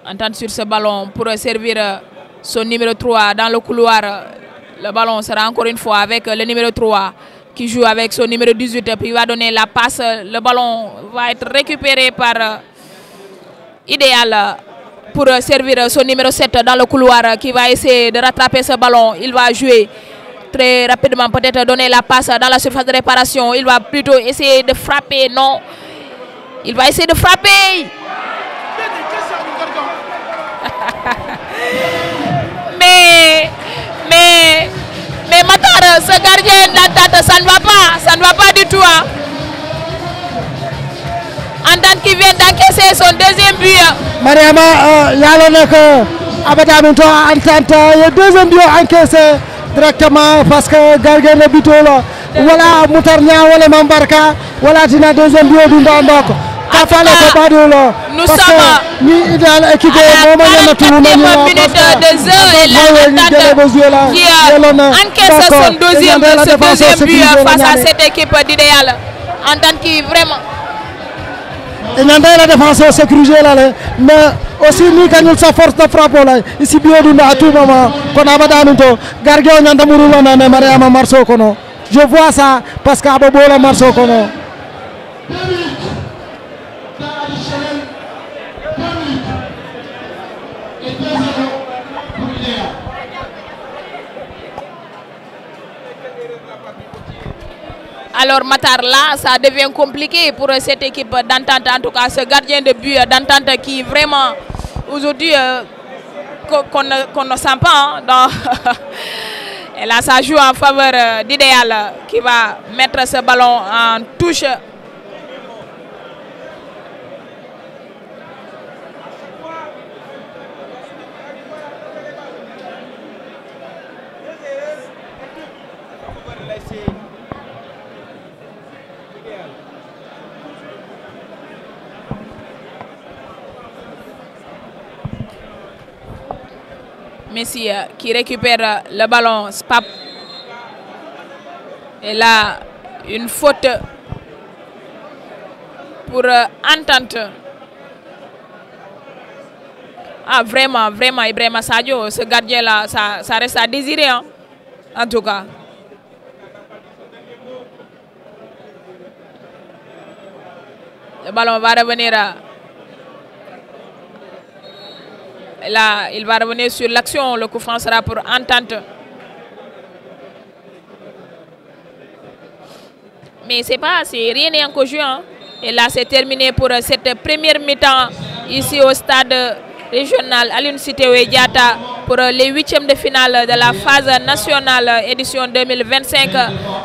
Entente sur ce ballon pour servir son numéro 3 dans le couloir. Le ballon sera encore une fois avec le numéro 3 qui joue avec son numéro 18. Puis il va donner la passe. Le ballon va être récupéré par Idéal pour servir son numéro 7 dans le couloir qui va essayer de rattraper ce ballon. Il va jouer très rapidement, peut-être donner la passe dans la surface de réparation. Il va plutôt essayer de frapper. Non, il va essayer de frapper. mais Matar, ce gardien d'Entente, ça ne va pas du tout. Hein. Entente qui vient d'encaisser son deuxième but. Mariama, yalone que Abadaminto Entente, le deuxième but encaissé directement parce que gardien le but là. Voilà Moutarnia, voilà Mambarka, voilà Dina deuxième but du Ndok. Nous sommes à la 44e minute de jeu et l'Entente qui encaisse son deuxième but face à cette équipe d'Idéal. Entente qui vraiment... Il y a la défense sécurisée là, mais aussi nous gagnons sa force de frappe là. Ici bien à tout moment. Qu'on a pas d'amito. Gardien on a d'amouroux là, mais Mariama Marceau kono. Je vois ça parce qu'à Bobo la Marceau kono. Alors Matar, là, ça devient compliqué pour cette équipe d'Entente, en tout cas ce gardien de but d'Entente qui vraiment, aujourd'hui, qu'on ne sent pas. Hein, et là, ça joue en faveur d'Idéal qui va mettre ce ballon en touche. Messi qui récupère le ballon, Spap. Et là, une faute pour Entente. Ah, vraiment, Ibrahima Sadio, ce gardien-là, ça reste à désirer, hein, en tout cas. Le ballon va revenir là, il va revenir sur l'action. Le coup franc sera pour Entente. Mais rien n'est encore joué. Hein. Et là, c'est terminé pour cette première mi-temps ici au stade régional Aline Sitoé Diatta pour les 8e de finale de la phase nationale édition 2025.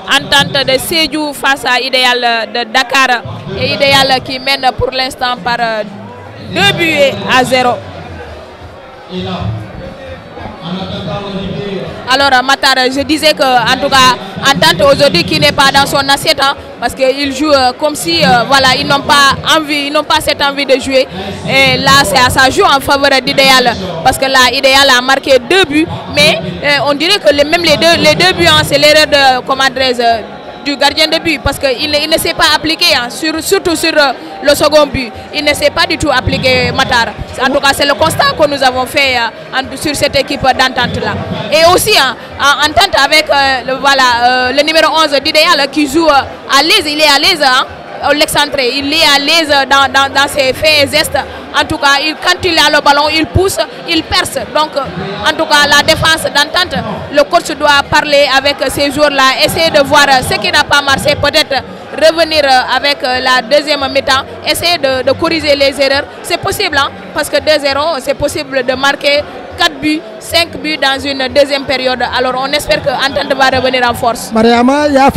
Entente de Sédhiou face à Idéal de Dakar. Et Idéal qui mène pour l'instant par 2-0. Alors Matar, je disais que en tout cas Entente aujourd'hui qui n'est pas dans son assiette, hein, parce qu'ils jouent comme si voilà, ils n'ont pas cette envie de jouer. Et là ça joue en faveur d'Idéal, parce que là Idéal a marqué 2 buts, mais on dirait que même les deux buts, hein, c'est l'erreur de du gardien de but, parce qu'il ne s'est pas appliqué, hein, surtout sur le second but. Il ne s'est pas du tout appliqué, Matar. En tout cas, c'est le constat que nous avons fait sur cette équipe d'Entente là. Et aussi, hein, Entente avec le numéro 11 d'Idéal qui joue à l'aise, il est à l'aise, hein, l'excentré, il est à l'aise dans ses faits et gestes. En tout cas, quand il a le ballon, il pousse, il perce. Donc, en tout cas, la défense d'Entente, le coach doit parler avec ces joueurs-là, essayer de voir ce qui n'a pas marché, peut-être revenir avec la deuxième mi-temps, essayer de corriger les erreurs. C'est possible, hein, parce que 2-0, c'est possible de marquer 4 buts, 5 buts dans une deuxième période. Alors on espère que Entente va revenir en force. Mariama, il y a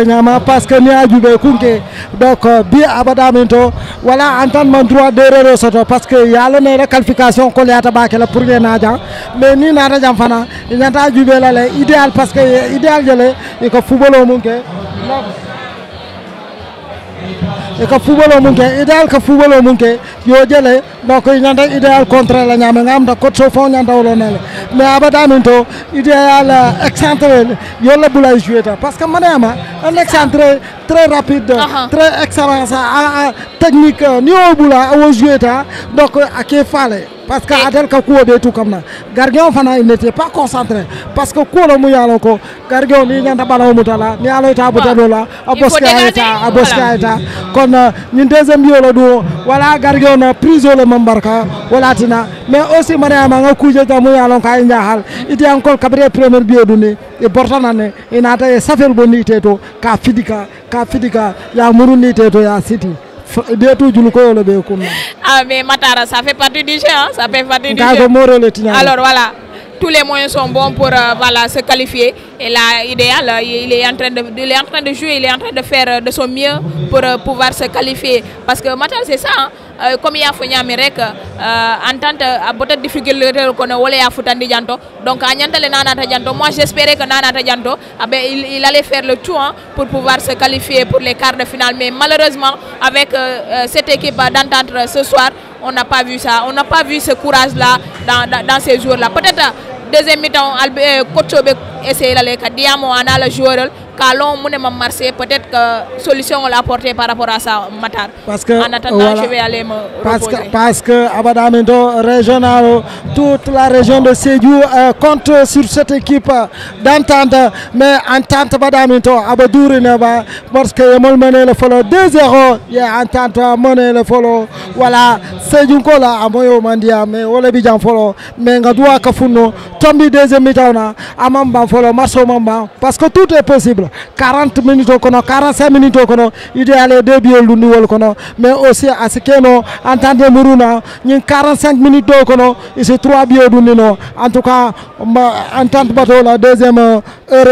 Nyama parce que nous avons joué donc bien abadaminto. Voilà, Entente m'a droit d'erreur parce que il y a la qualification qu'on a tabac pour les Nadja. Mais ni Nadja Jamfana, il y a joué idéal parce que idéal il y a football au monde. Et que football au monde, idéal que football au monde, yo jele donc il y a idéal contre la nyama ngam da coach fo nyanda wolonale mais abadaminto idéal excentré yo la boulay jouer parce que manama un excentré très rapide, très excellent technique ni au boula au jouer donc à qui fallait parce que Adel ka kuo be tout comme ça gardien fana il n'était pas concentré parce que ko lo mu yalo ko gardien ni nyanda bala mutala ni alo ta botalo la aboska eta kon ni deuxième bio lo do wala gardien na prise le mambarka wala tina mais aussi manama nga kuje ta mu yalo ka njahal iti encore cabinet premier bio duni e bortanane inata e safel bonité to ka fidika ya muruni teto ya city. Ah mais Matara, ça fait partie du jeu, hein? Ça fait partie du jeu. Alors voilà, tous les moyens sont bons pour voilà, se qualifier. Et là, idéal, il est en train de jouer, il est en train de faire de son mieux pour pouvoir se qualifier. Parce que Matara, c'est ça, hein? Comme il y a Fonya Mirek, Entente a beaucoup de difficultés qu'on a foutandi Janto. Donc, à Nanata Janto, moi j'espérais que Nanata Janto, il allait faire le tout, hein, pour pouvoir se qualifier pour les quarts de finale. Mais malheureusement, avec cette équipe d'Entente ce soir, on n'a pas vu ça. On n'a pas vu ce courage-là dans ces jours-là. Peut-être deuxième mi-temps, coach essaye d'aller à Diamo, on a le joueur. Calon, Marseille, peut-être que solution on l'a apporté par rapport à ça, Matar. Parce que, en attendant, voilà, je vais aller me reposer. Parce que Abadamindo régional, toute la région de Sédhiou compte sur cette équipe d'Entente. Mais Entente Abadamindo, Abadouri Neba, parce que Yamol mené le follow 2-0, il y a Entente mené le follow. Voilà, Sédhiou Kola, Amoyo Mandia, mais Olebidjan follow, mais Ngadoua Kafuno, Tombi deuxième mi-temps, Amamba follow match au moment parce que tout est possible 40 minutes au kono 45 minutes au kono idéal deux buts lundi wol kono mais aussi à ce que no entendre muruna ñi 45 minutes au kono ici 3 buts lundi no en tout cas entente bateau la deuxième heure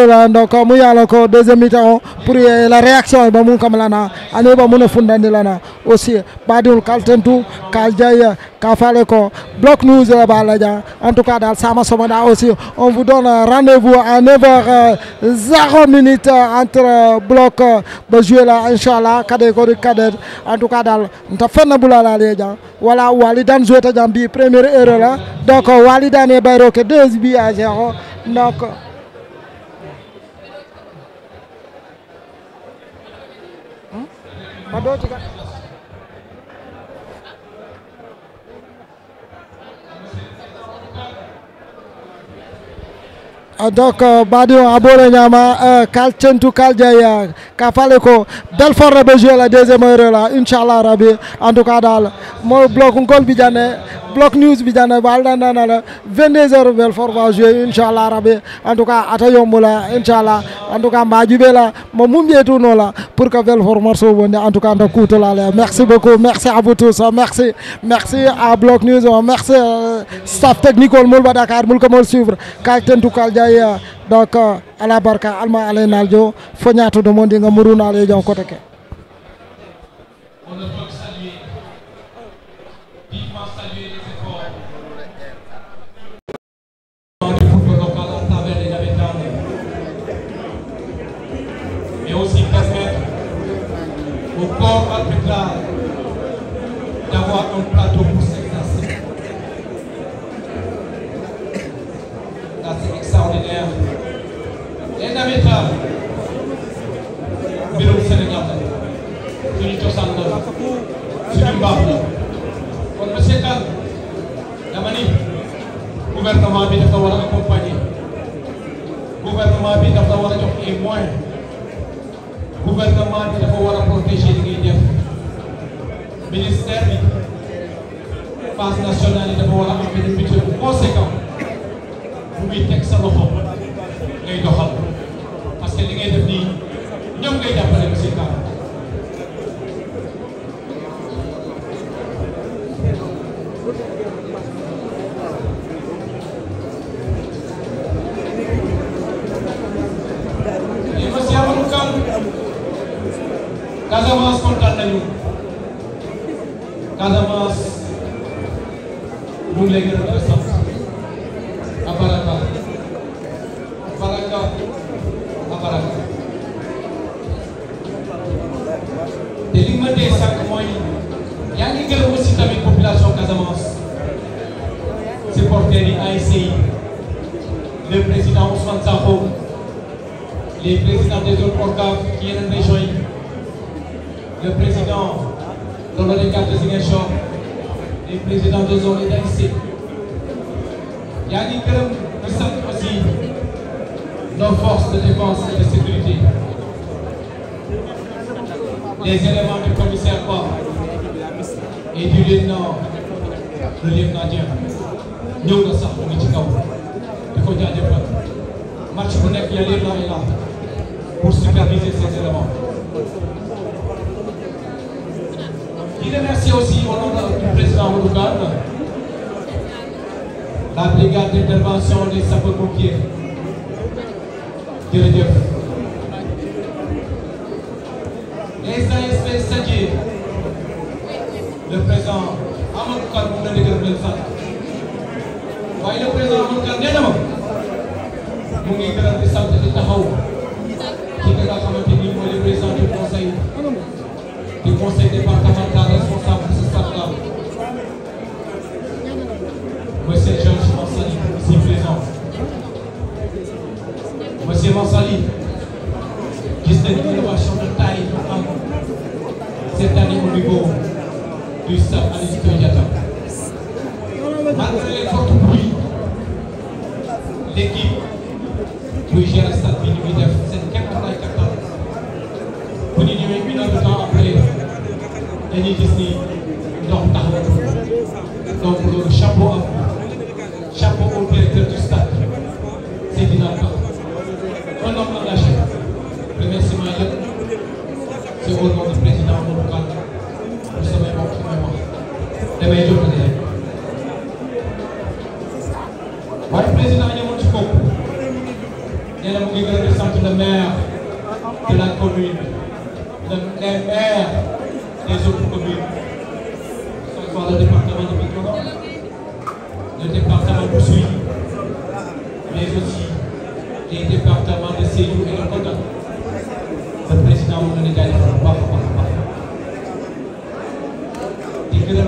là donc mu yalla ko deuxième mi-temps pour la réaction ba mu kam lana ani ba mu fundandi lana aussi badul kaltentu kaljaya ka fale ko bloc news la balaja en tout cas dans sama somada aussi on vous donne rendez-vous à 9h0 entre bloc ba jouer là inchallah kade ko kade en tout cas dal nta fenna bulala leja wala walidan jouer ta jambi première heure là donc walidan e bayro que 2 buts à 0 donc donc badio abore nyama kalcentu kaljaya ka fale ko Belfort be jouer la deuxième heure là inchallah rabbi en tout cas dal mo bloc ngol bi jane bloc news bi jane balda nana la 22h Belfort va jouer inchallah rabbi en tout cas ata yombula inchallah en tout cas majube la mo mumjetu no la pour que Belfort marso bonde en tout cas nda kutola la merci beaucoup merci à vous tous merci à bloc news merci staff technique mol ba Dakar mul ko mol suivre kalcentu kaljaya donc à la barka alma ale naljo fognato do monde nga muruna le jom côté ke on ne peut saluer vivement saluer les efforts du football local à travers les habitants mais aussi permettre au corps arbitral d'avoir un plateau pour s'exercer. Là, c'est extraordinaire. Les habitants mbirum Sénégal la suñu cosaan la suñu mbaax la kon monsieur Kane dama ni gouvernement bi dafa war a accompagner gouvernement bi dafa war a jox ay moyens gouvernement bi dafa war a protéger li ngay def ministère bi phase nationale yi dafa war a am benn budget bu conséquent bu muy teg sa loxo ngay doxal parce que li ngay def nii ñoom ngay jàppale monsieur Kane. et monsieur Amadou Kane Casamance kontaan nañu Casamance ñu ngi lay gërëm di sant abaraka abaraka te li ma dee sànq mooy yaa ngi gërëm aussi tamit population Casamance supporters yi ASC yi le président Ousmane Sakho les présidents des autres organes ci yeneen régions yi le président de l'ODCAV de Ziguinchor les présidents de zone et d'ASC yaa ngi gërëm di sant aussi nos forces de défense et de sécurité les éléments du commissaire Ba et du lieutenant Dieng ñëw na sax mu ngi ci kaw di ko jaajëfal match bu nekk ya lieutenant est là pour superviser ces éléments. Je remercie aussi au nom du président Amadou Kane la brigade d'intervention des sapeurs-pompiers jërëjëf les ASP Sadji le président Amadou Kane mu ngi leen di gërëm leen sant waaye le président Amadou Kane nee na ma mu ngi gërëm di sant di taxaw ci ki nga xamante ni mooy le président du conseil départemental responsable de ce stade-là monsieur Georges Mansali ici présent monsieur Mansali gis nañu innovation de taille am cette année au niveau du stade Aline Sitoé Diatta malgré les fortes pluies l'équipe buy gérer stade bi ñu ngi def seen kéemtalaay kattan bu ñu ñëwee une heure de temps après dañuy gis ni ndox taxawatul donc loolu chapeau au directeur du stade Seydina Ba c'est au nom du président Amadou Kane pour samay mbokk ci may wax damay jottali rek waaye président ñëwoon ci bopp nee na mu ngi gërëm di sant le maire de la commune les maires des autres communes que ce soit le département de Bignona, le département de Oussouye, mais aussi les départements de Sédhiou et de Kolda. Le président mu ngi leen di jaajëfal bu baax a baax a baax di gërëm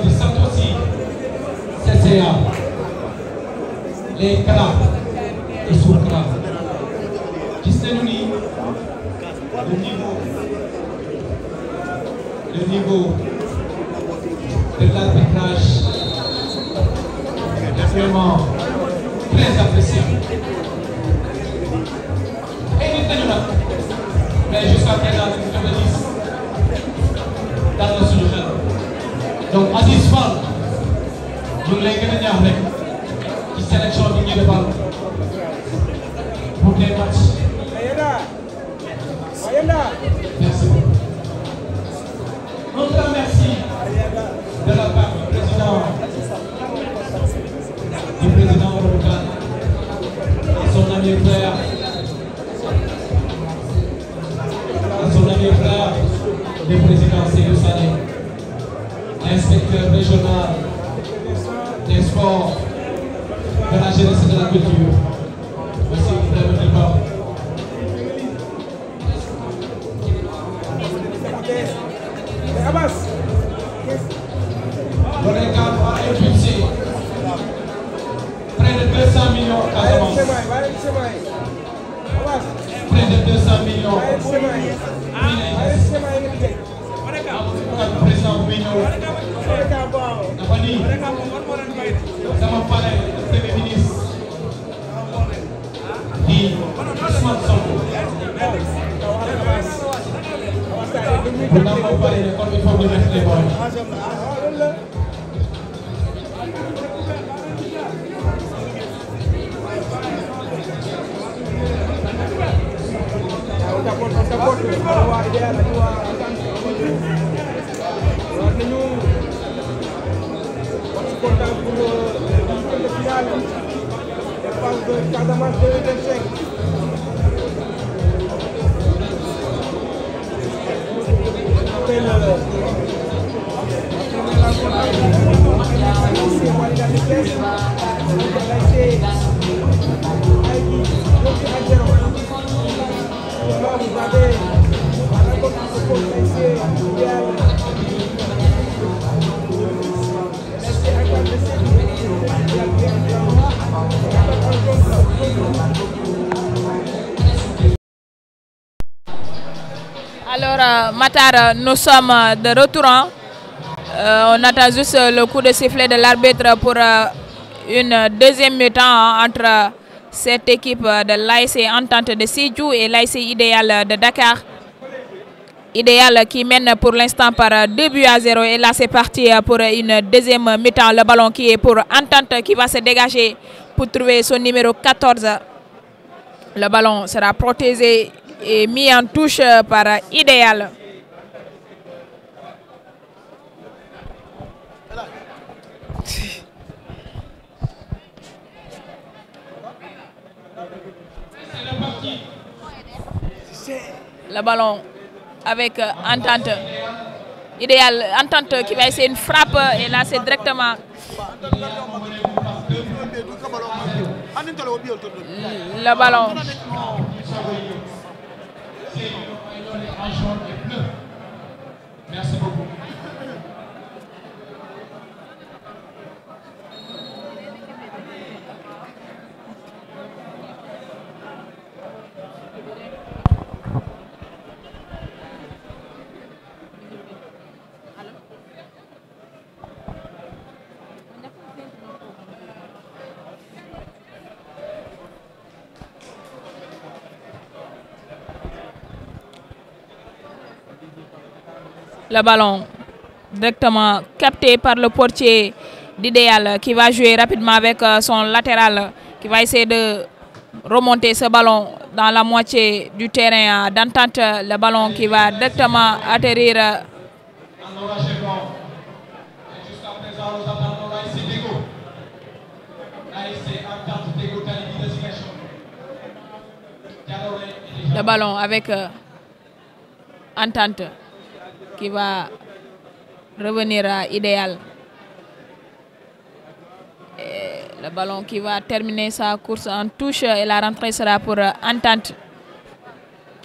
di sant aussi CCA les CRA et sous-CRA gis nañu ni le niveau de l'arbitrage est vraiment très appréciable. Et nit nañu nag mais jusqu'à présent dañu jot a gis dal na suñu xel donc Aziz Fall ñu ngi lay gën a ñaax rek ci sélection bi ñu defal pour les matchs. Merci beaucoup. Un grand merci de la part du président Amadou Kane et son ami frère le président Seydou Sané, l'inspecteur régional des sports, de la jeunesse et de la culture, monsieur Ibrahima Diba. L'ONECAV a impulsé près de 200 millions à Casamance. Près de 200 millions. Le président bu muy ñëw dafa ni sama pare le premier ministre di Ousmane Sonko bu naa ma pare ne kon il faut ñu mettre les moyens. Alors, Matar, nous sommes de retour. On attend juste le coup de sifflet de l'arbitre pour une deuxième mi-temps entre cette équipe de l'ASC Entente de Sédhiou et l'ASC Idéal de Dakar. Idéal qui mène pour l'instant par 2-0 et là c'est parti pour une deuxième mi-temps. Le ballon qui est pour Entente qui va se dégager pour trouver son numéro 14. Le ballon sera protégé et mis en touche par Idéal. Le ballon avec Entente. Idéal, Entente qui va essayer une frappe et là c'est directement le ballon. Merci beaucoup. Le ballon directement capté par le portier d'Idéal qui va jouer rapidement avec son latéral qui va essayer de remonter ce ballon dans la moitié du terrain d'Entente. Le ballon qui va directement atterrir. Le ballon avec Entente qui va revenir à Idéal. Et le ballon qui va terminer sa course en touche et la rentrée sera pour Entente.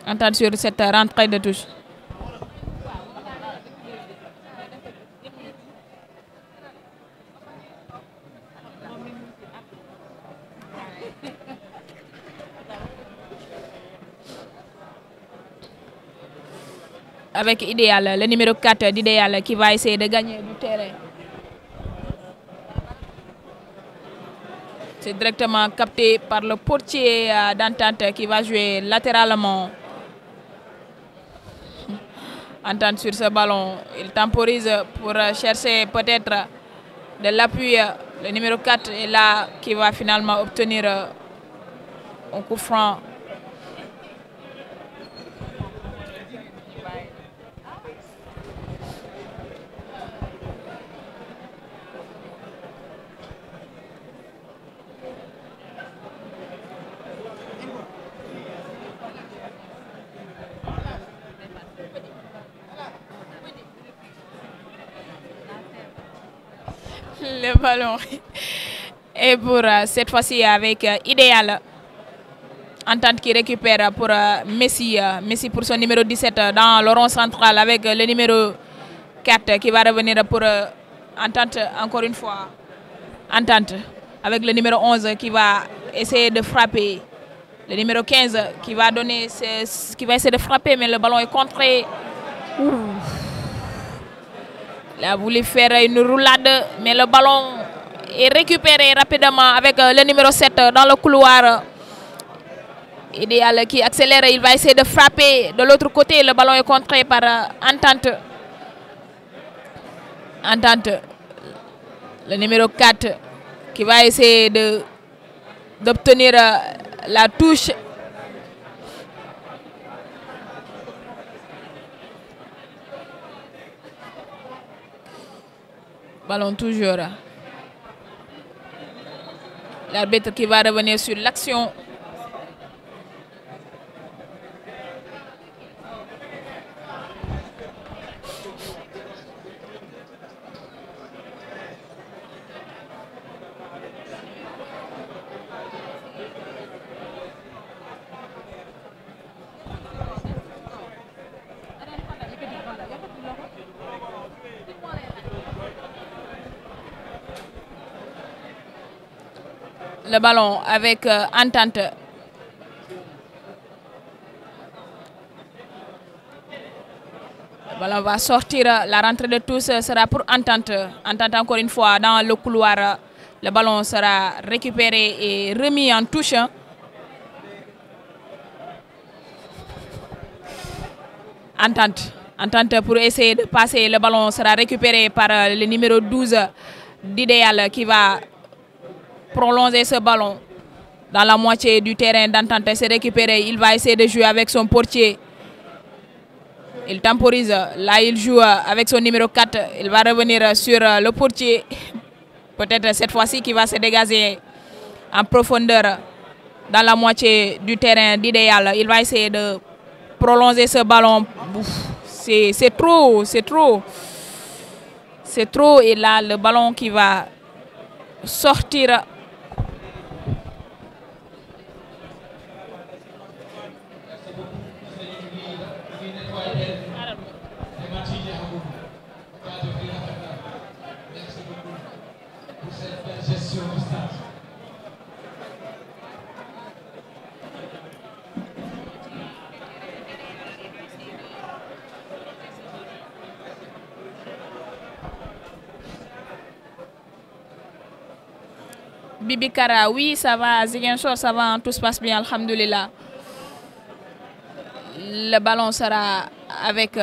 Entente sur cette rentrée de touche. Avec Idéal, le numéro 4 d'Idéal qui va essayer de gagner du terrain. C'est directement capté par le portier d'Entente qui va jouer latéralement. Entente sur ce ballon. Il temporise pour chercher peut-être de l'appui. Le numéro 4 est là qui va finalement obtenir un coup franc. Le ballon et pour cette fois-ci avec Idéal. Entente qui récupère pour Messi. Messi pour son numéro 17 dans le rond central avec le numéro 4 qui va revenir pour Entente encore une fois. Entente avec le numéro 11 qui va essayer de frapper. Le numéro 15 qui va donner, qui va essayer de frapper mais le ballon est contré. Il a voulu faire une roulade, mais le ballon est récupéré rapidement avec le numéro 7 dans le couloir. Idéal qui accélère, il va essayer de frapper de l'autre côté. Le ballon est contré par Entente. Entente, le numéro 4 qui va essayer d'obtenir la touche. Ballon toujours. L'arbitre qui va revenir sur l'action. Le ballon avec Entente. Le ballon va sortir. La rentrée de tous sera pour Entente. Entente encore une fois dans le couloir. Le ballon sera récupéré et remis en touche. Entente. Entente pour essayer de passer. Le ballon sera récupéré par le numéro 12 d'Idéal qui va prolonger ce ballon dans la moitié du terrain d'Entente. C'est récupéré. Il va essayer de jouer avec son portier. Il temporise. Là, il joue avec son numéro 4. Il va revenir sur le portier. Peut-être cette fois-ci qui va se dégager en profondeur dans la moitié du terrain d'Idéal. Il va essayer de prolonger ce ballon. C'est trop. C'est trop. C'est trop. Et là, le ballon qui va sortir. Bibi Kara, oui, ça va. Ziguinchor, ça va. Tout se passe bien, alhamdoulilah. Le ballon sera avec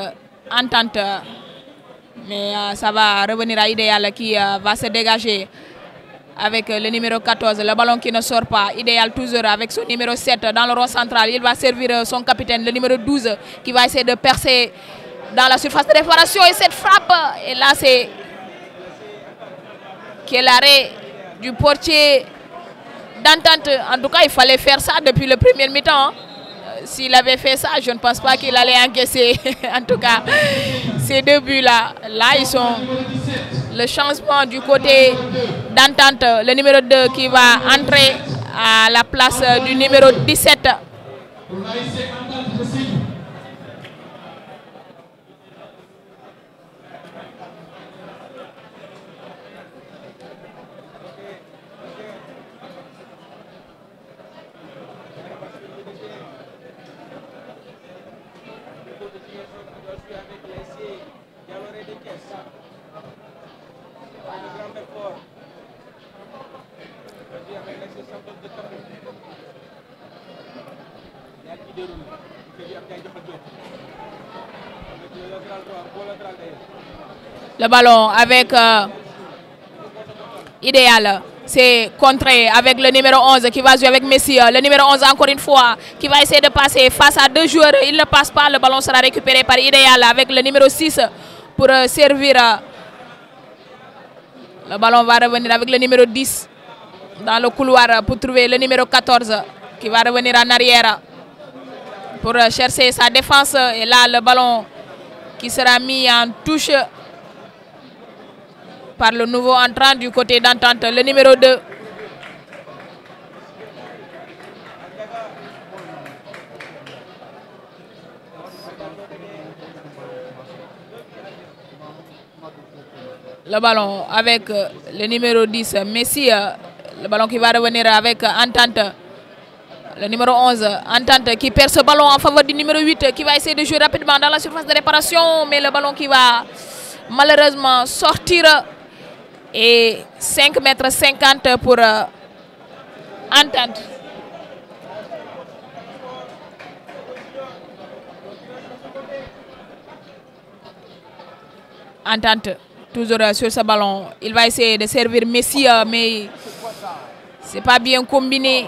Entente. Mais ça va revenir à Idéal qui va se dégager avec le numéro 14. Le ballon qui ne sort pas. Idéal toujours avec son numéro 7 dans le rond central. Il va servir son capitaine, le numéro 12, qui va essayer de percer dans la surface de réparation. Et cette frappe, et là c'est l'arrêt du portier d'Entente. En tout cas, il fallait faire ça depuis le premier mi-temps. S'il avait fait ça, je ne pense pas qu'il allait encaisser. En tout cas, ces deux buts-là, ils sont le changement du côté d'Entente. Le numéro 2 qui va entrer à la place du numéro 17. Le ballon avec Idéal, c'est contré avec le numéro 11 qui va jouer avec Messi. Le numéro 11 encore une fois qui va essayer de passer face à deux joueurs. Il ne passe pas, le ballon sera récupéré par Idéal avec le numéro 6 pour servir. Le ballon va revenir avec le numéro 10 dans le couloir pour trouver le numéro 14 qui va revenir en arrière pour chercher sa défense. Et là, le ballon qui sera mis en touche par le nouveau entrant du côté d'Entente, le numéro 2. Le ballon avec le numéro 10, Messi. Le ballon qui va revenir avec Entente. Le numéro 11, Entente qui perd ce ballon en faveur du numéro 8 qui va essayer de jouer rapidement dans la surface de réparation. Mais le ballon qui va malheureusement sortir. Et 5,50 m pour Entente. Entente, toujours sur ce ballon. Il va essayer de servir Messi, mais c'est pas bien combiné.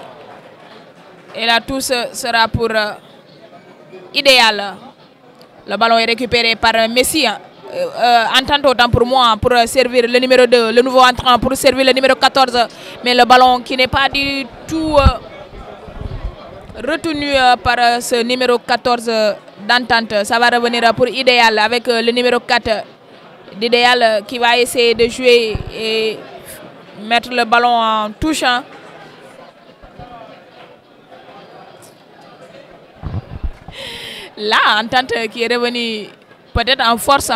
Et là, tout sera pour Idéal. Le ballon est récupéré par Messi. Entente autant pour moi pour servir le numéro 2, le nouveau entrant pour servir le numéro 14, mais le ballon qui n'est pas du tout retenu par ce numéro 14 d'Entente. Ça va revenir pour Idéal avec le numéro 4 d'Idéal qui va essayer de jouer et mettre le ballon en touche. Là, Entente qui est revenu peut-être en force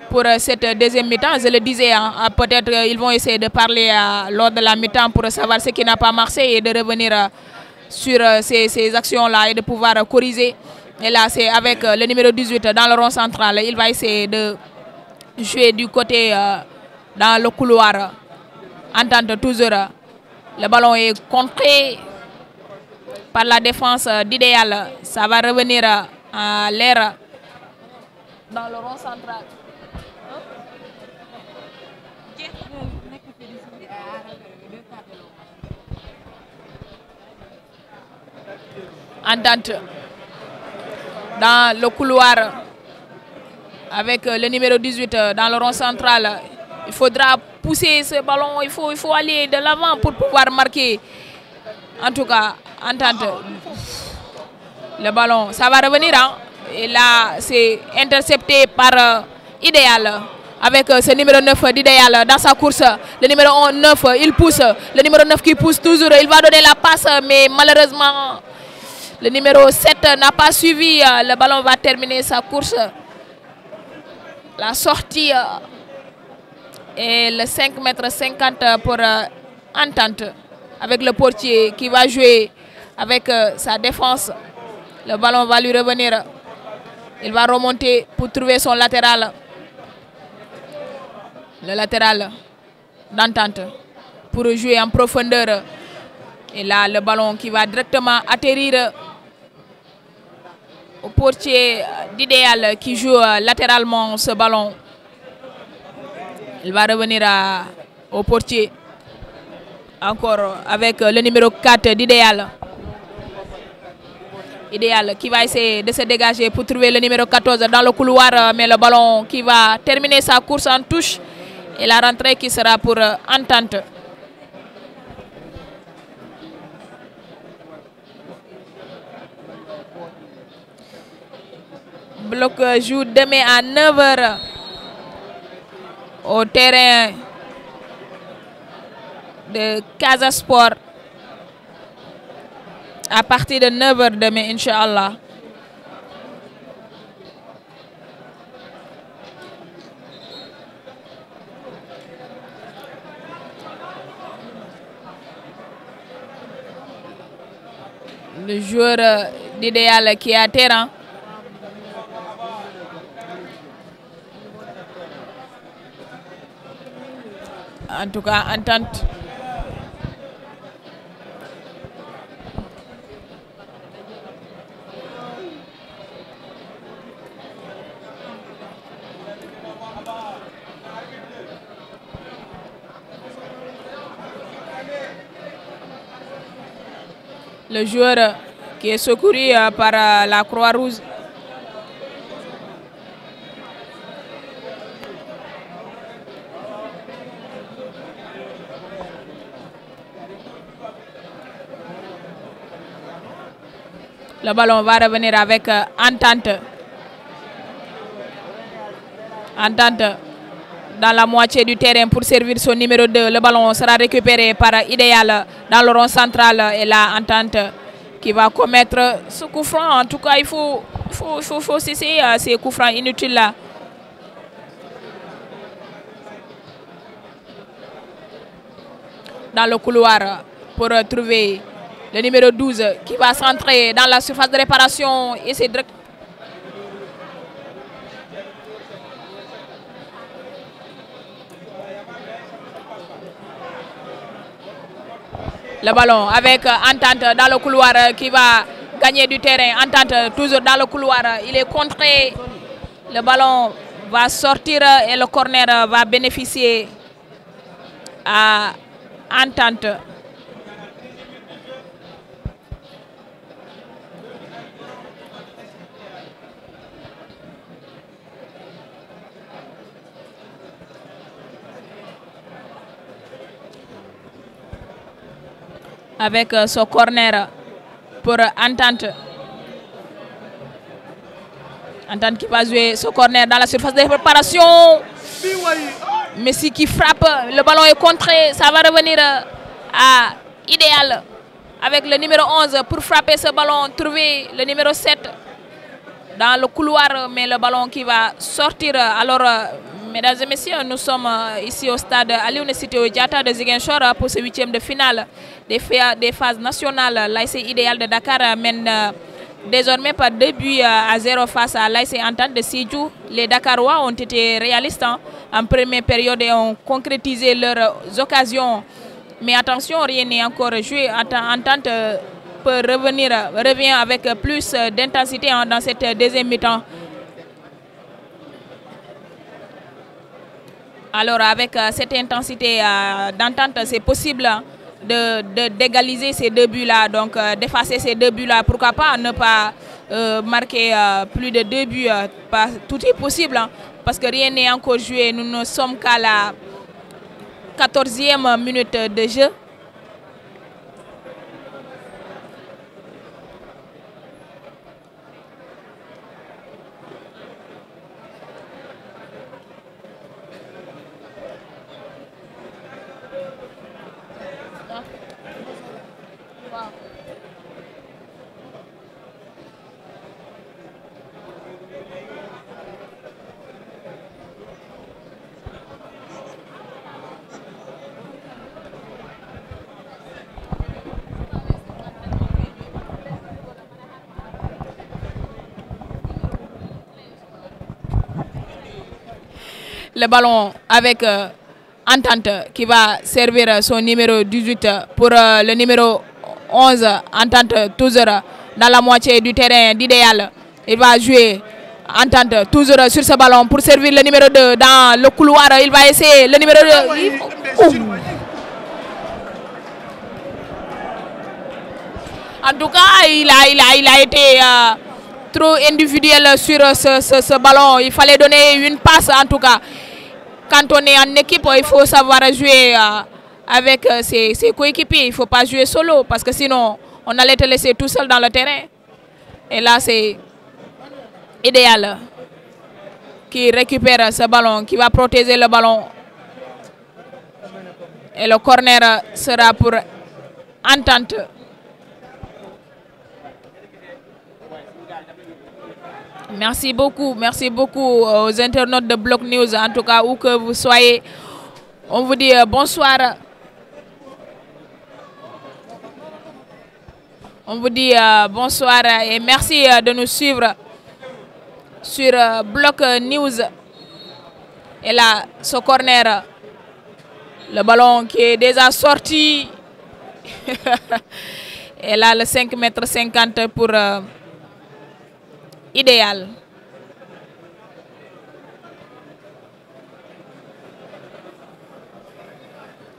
pour cette deuxième mi-temps. Je le disais, peut-être ils vont essayer de parler lors de la mi-temps pour savoir ce qui n'a pas marché et de revenir sur ces actions-là et de pouvoir corriger. Et là, c'est avec le numéro 18 dans le rond central. Il va essayer de jouer du côté dans le couloir. Entente toujours. Le ballon est contré par la défense d'Idéal. Ça va revenir à l'air dans le rond central. Entente dans le couloir avec le numéro 18 dans le rond central. Il faudra pousser ce ballon, il faut aller de l'avant pour pouvoir marquer. En tout cas, Entente. Le ballon, ça va revenir. Et là, c'est intercepté par Idéal. Avec ce numéro 9 d'Idéal dans sa course. Le numéro 9, il pousse. Le numéro 9 qui pousse toujours. Il va donner la passe, mais malheureusement, le numéro 7 n'a pas suivi. Le ballon va terminer sa course. La sortie est le 5,50 m pour Entente. Avec le portier qui va jouer avec sa défense. Le ballon va lui revenir. Il va remonter pour trouver son latéral. Le latéral d'Entente pour jouer en profondeur. Et là, le ballon qui va directement atterrir au portier d'Idéal qui joue latéralement ce ballon. Il va revenir au portier. Encore avec le numéro 4 d'Idéal. Idéal qui va essayer de se dégager pour trouver le numéro 14 dans le couloir. Mais le ballon qui va terminer sa course en touche. Et la rentrée qui sera pour Entente. Bloc joue demain à 9 h au terrain de Casa Sport. À partir de 9 h demain, Inch'Allah. Le joueur d'Idéal qui est à terrain. En tout cas, Entente. Le joueur qui est secouru par la Croix-Rouge. Le ballon va revenir avec Entente. Entente dans la moitié du terrain pour servir son numéro 2. Le ballon sera récupéré par Idéal dans le rond central. Et la Entente qui va commettre ce coup franc. En tout cas, il faut cesser ces coups francs inutiles là. Dans le couloir pour trouver le numéro 12 qui va s'entrer dans la surface de réparation et c'est direct. Le ballon avec Entente dans le couloir qui va gagner du terrain. Entente toujours dans le couloir. Il est contré. Le ballon va sortir et le corner va bénéficier à Entente. Avec ce corner pour Entente. Entente qui va jouer ce corner dans la surface de préparation. Messi qui frappe, le ballon est contré, ça va revenir à Idéal avec le numéro 11 pour frapper ce ballon, trouver le numéro 7 dans le couloir, mais le ballon qui va sortir. Alors, mesdames et messieurs, nous sommes ici au stade Alioune Sitoé Diatta de Ziguinchor pour ce 8e de finale des phases nationales. L'ASC Idéal de Dakar mène désormais par 2 buts à 0 face à l'ASC Entente de Sédhiou. Les Dakarois ont été réalistes en première période et ont concrétisé leurs occasions. Mais attention, rien n'est encore joué. Entente revient avec plus d'intensité dans cette deuxième mi-temps. Alors avec cette intensité d'Entente, c'est possible d'égaliser ces 2 buts-là, donc d'effacer ces 2 buts-là. Pourquoi pas ne pas marquer plus de 2 buts, tout est possible, parce que rien n'est encore joué. Nous ne sommes qu'à la 14e minute de jeu. Le ballon avec Entente qui va servir son numéro 18 pour le numéro 11. Entente toujours dans la moitié du terrain d'Idéal. Il va jouer Entente toujours sur ce ballon pour servir le numéro 2 dans le couloir. Il va essayer le numéro 2. En tout cas, il a été trop individuel sur ce ballon. Il fallait donner une passe en tout cas. Quand on est en équipe, il faut savoir jouer avec ses coéquipiers. Il ne faut pas jouer solo parce que sinon, on allait te laisser tout seul dans le terrain. Et là, c'est idéal qui récupère ce ballon, qui va protéger le ballon. Et le corner sera pour Entente. Merci beaucoup aux internautes de Bloc News, en tout cas où que vous soyez. On vous dit bonsoir. On vous dit bonsoir et merci de nous suivre sur Bloc News. Et là, ce corner, le ballon qui est déjà sorti. Et là, le 5,50 m pour idéal.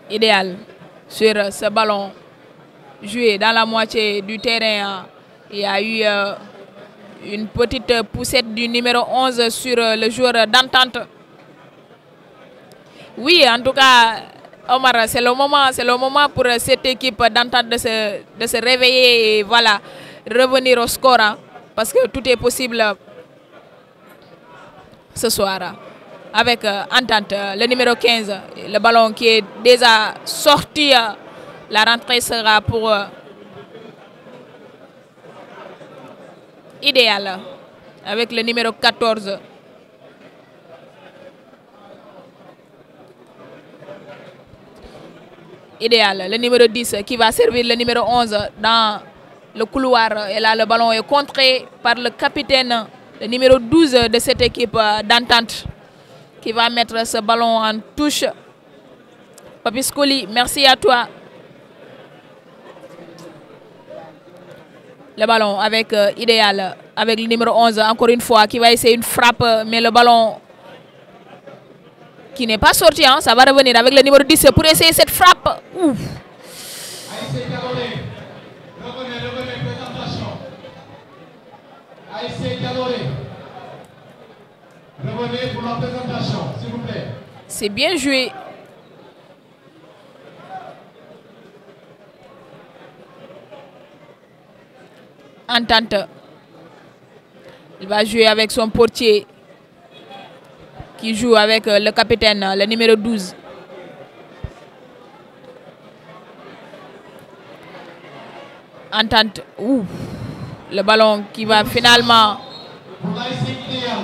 Idéal sur ce ballon joué dans la moitié du terrain. Il y a eu une petite poussette du numéro 11 sur le joueur d'Entente. Oui, en tout cas, Omar, c'est le moment pour cette équipe d'Entente de se réveiller et voilà, revenir au score. Hein, parce que tout est possible ce soir. Avec Entente, le numéro 15, le ballon qui est déjà sorti. La rentrée sera pour idéal avec le numéro 14. Idéal, le numéro 10 qui va servir le numéro 11 dans le couloir. Et là, le ballon est contré par le capitaine, le numéro 12 de cette équipe d'Entente, qui va mettre ce ballon en touche. Papiscoli, merci à toi. Le ballon avec idéal, avec le numéro 11, encore une fois, qui va essayer une frappe, mais le ballon qui n'est pas sorti, hein, ça va revenir avec le numéro 10 pour essayer cette frappe. Ouf. Revenez pour la présentation, s'il vous plaît. C'est bien joué. Entente. Il va jouer avec son portier qui joue avec le capitaine, le numéro 12. Entente. Ouh. Le ballon qui va finalement...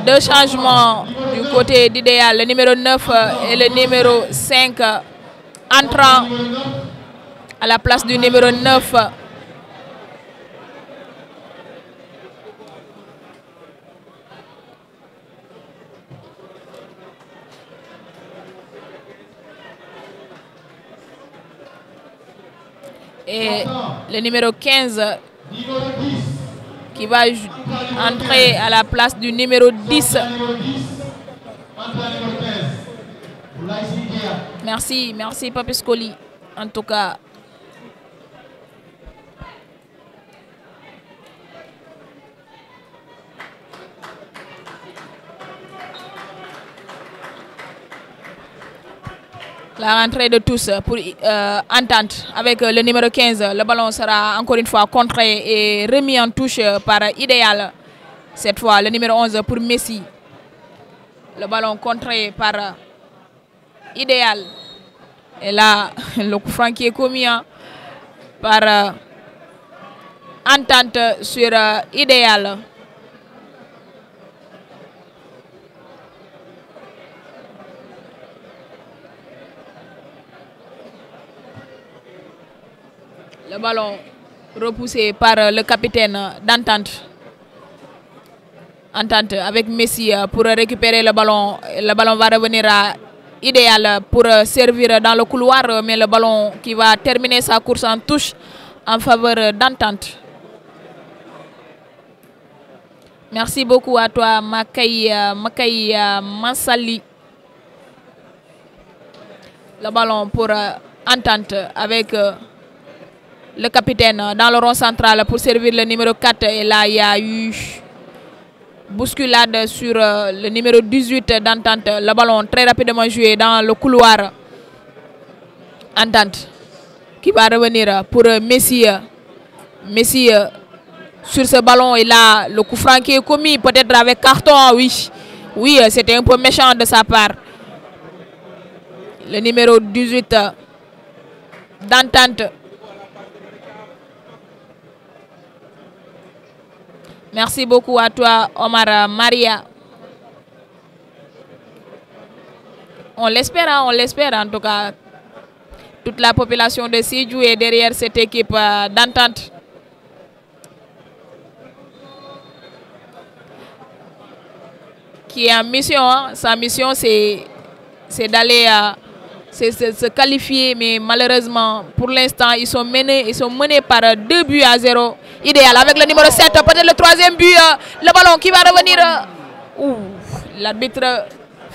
Deux changements du côté d'idéal. Le numéro 9 et le numéro 5 entrant à la place du numéro 9. Et le numéro 15 qui va entrer à la place du numéro 10. Merci Papiscoli. En tout cas, la rentrée de tous pour Entente avec le numéro 15. Le ballon sera encore une fois contré et remis en touche par idéal. Cette fois, le numéro 11 pour Messi. Le ballon contré par idéal. Et là, le coup franc qui est commis par Entente sur idéal. Le ballon repoussé par le capitaine d'Entente. Entente avec Messi pour récupérer le ballon. Le ballon va revenir à idéal pour servir dans le couloir, mais le ballon qui va terminer sa course en touche en faveur d'Entente. Merci beaucoup à toi, Makai Mansali. Le ballon pour Entente avec le capitaine dans le rond central pour servir le numéro 4. Et là, il y a eu bousculade sur le numéro 18 d'Entente. Le ballon très rapidement joué dans le couloir. Entente qui va revenir pour Messi. Messi sur ce ballon, et là, le coup franc qui est commis, peut-être avec carton, oui. Oui, c'était un peu méchant de sa part. Le numéro 18 d'Entente. Merci beaucoup à toi, Omar Maria. On l'espère en tout cas. Toute la population de Sédhiou est derrière cette équipe d'Entente. Qui est en mission, hein. Sa mission c'est d'aller se qualifier, mais malheureusement pour l'instant ils sont menés par 2-0. Idéal avec le numéro 7, peut-être le troisième but, le ballon qui va revenir. L'arbitre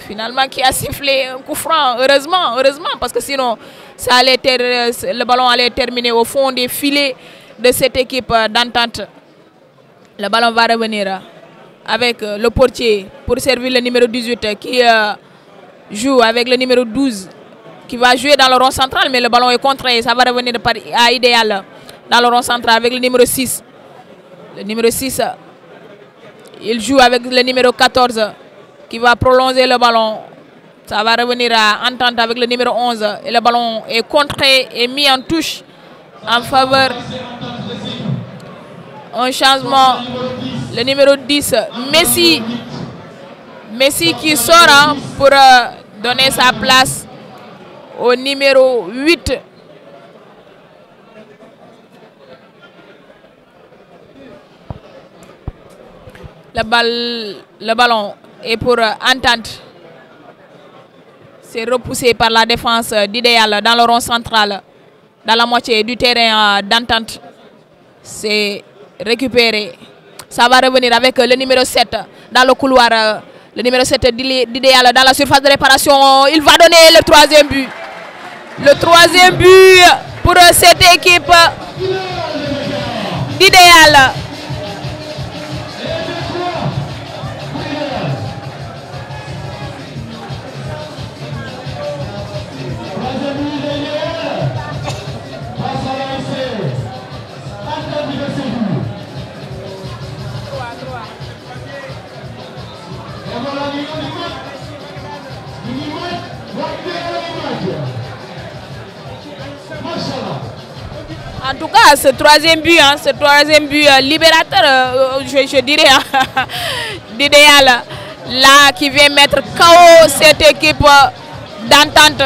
finalement qui a sifflé un coup franc, heureusement, parce que sinon le ballon allait terminer au fond des filets de cette équipe d'Entente. Le ballon va revenir avec le portier pour servir le numéro 18 qui joue avec le numéro 12 qui va jouer dans le rond central, mais le ballon est contré. Ça va revenir à Idéal dans le rond central avec le numéro 6. Le numéro 6, il joue avec le numéro 14 qui va prolonger le ballon. Ça va revenir à Entente avec le numéro 11 et le ballon est contré et mis en touche en faveur. Un changement. Le numéro 10, Messi qui sort pour donner sa place au numéro 8. Le ballon est pour Entente. C'est repoussé par la défense d'Idéal dans le rond central, dans la moitié du terrain d'Entente. C'est récupéré. Ça va revenir avec le numéro 7 dans le couloir. Le numéro 7 d'Idéal dans la surface de réparation. Il va donner le troisième but. Le troisième but pour cette équipe d'Idéal. En tout cas, ce troisième but libérateur, je dirais, d'Idéal, là, qui vient mettre KO cette équipe d'Entente.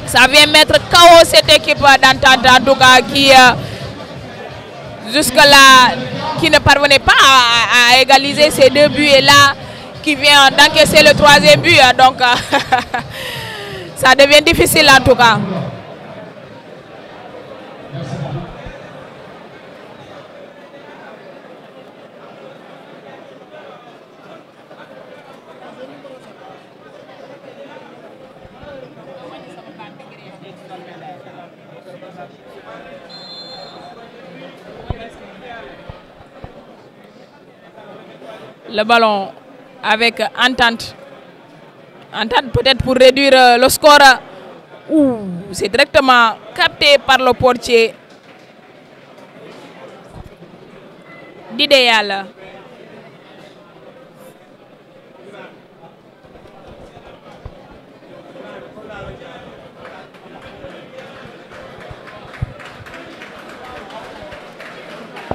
Ça vient mettre KO cette équipe d'Entente, en tout cas, qui jusque-là, qui ne parvenait pas à égaliser ces deux buts, et là, qui vient d'encaisser le troisième but. Donc, ça devient difficile en tout cas. Le ballon avec Entente. Entente peut-être pour réduire le score. C'est directement capté par le portier d'Idéal.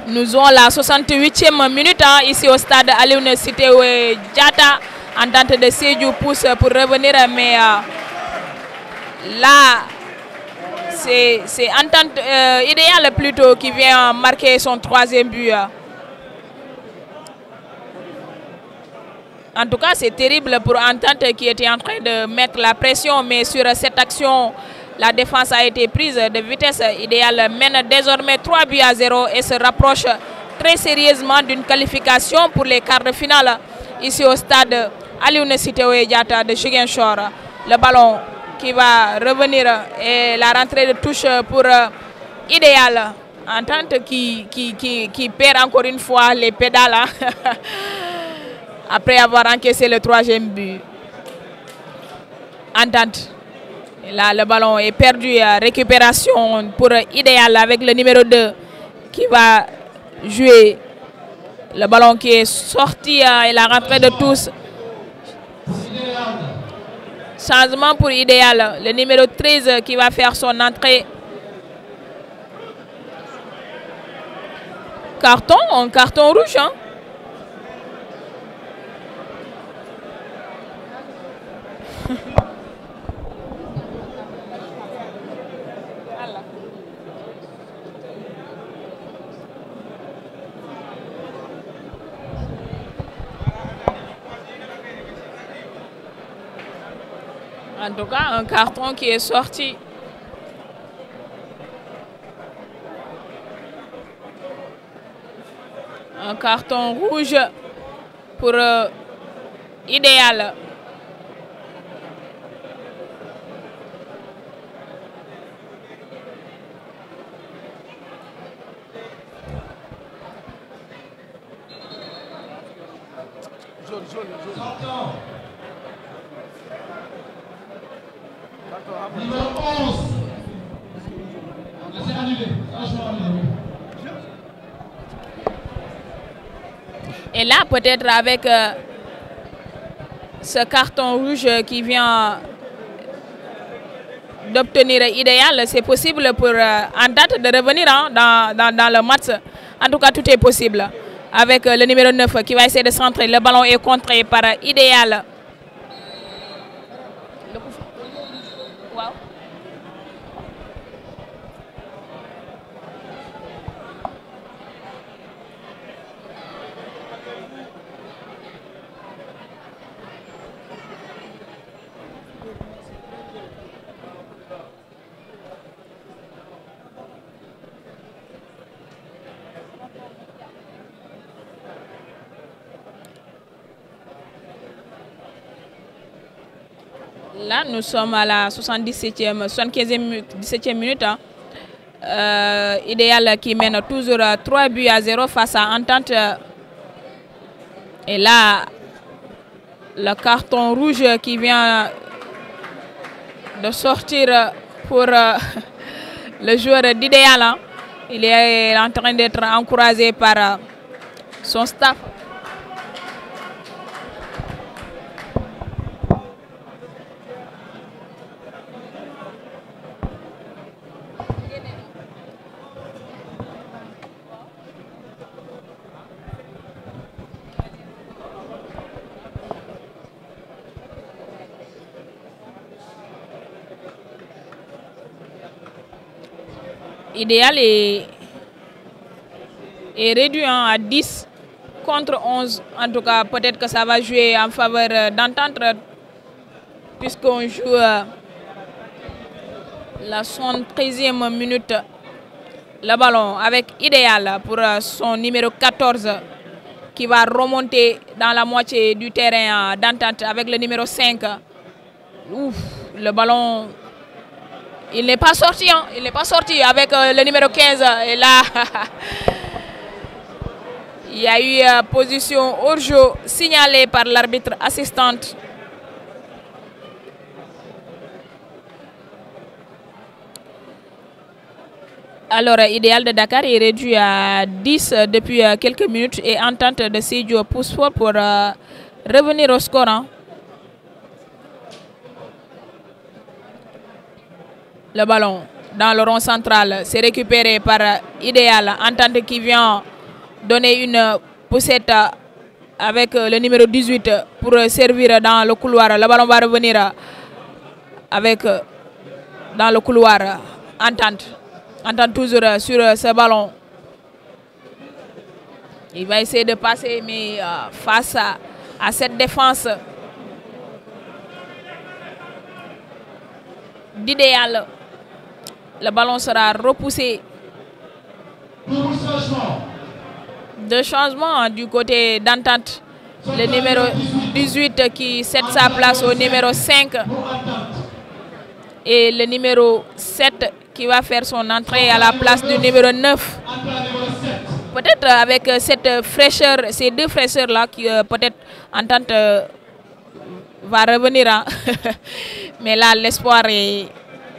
Nous avons la 68e minute ici au stade Alioune Sitoé Diatta. Entente de Sédhiou pousse pour revenir, mais là, c'est Entente Idéal plutôt qui vient marquer son troisième but. En tout cas, c'est terrible pour Entente qui était en train de mettre la pression, mais sur cette action, la défense a été prise de vitesse. Idéal mène désormais 3-0 et se rapproche très sérieusement d'une qualification pour les quarts de finale ici au stade Alioune Sitoé Diatta de Ziguinchor. Le ballon qui va revenir et la rentrée de touche pour Idéal. Entente qui perd encore une fois les pédales après avoir encaissé le 3e but. Entente. Et là, le ballon est perdu. Récupération pour Idéal avec le numéro 2 qui va jouer. Le ballon qui est sorti et la rentrée de tous. Changement pour Idéal. Le numéro 13 qui va faire son entrée. Carton, un carton rouge. Hein? En tout cas, un carton qui est sorti. Un carton rouge pour Idéal. Numéro 11. C'est annulé. Et là, peut-être avec ce carton rouge qui vient d'obtenir Idéal, c'est possible pour Entente de revenir dans le match. En tout cas, tout est possible. Avec le numéro 9 qui va essayer de centrer. Le ballon est contré par Idéal. Wow. Là, nous sommes à la 75e minute. Hein. Idéal qui mène toujours 3-0 face à Entente. Et là, le carton rouge qui vient de sortir pour le joueur d'Idéal. Hein. Il est en train d'être encouragé par son staff. Idéal est réduit à 10 contre 11. En tout cas, peut-être que ça va jouer en faveur d'Entente puisqu'on joue la 73e minute. Le ballon avec Idéal pour son numéro 14 qui va remonter dans la moitié du terrain d'Entente avec le numéro 5. Ouf, le ballon... Il n'est pas sorti, hein. Il n'est pas sorti avec le numéro 15. Et là, il y a eu position hors-jeu signalée par l'arbitre assistante. Alors, Idéal de Dakar est réduit à 10 depuis quelques minutes et Entente de Sédhiou pousse fort pour revenir au score. Hein. Le ballon dans le rond central, c'est récupéré par Idéal. Entente qui vient donner une poussette avec le numéro 18 pour servir dans le couloir. Le ballon va revenir avec dans le couloir. Entente toujours sur ce ballon. Il va essayer de passer, mais face à cette défense d'Idéal, le ballon sera repoussé. Deux changements du côté d'Entente. Le numéro 18 qui cède sa place au numéro 5. Et le numéro 7 qui va faire son entrée à la place du numéro 9. Peut-être avec cette fraîcheur, ces deux fraîcheurs-là, qui peut-être Entente va revenir. Hein. Mais là, l'espoir est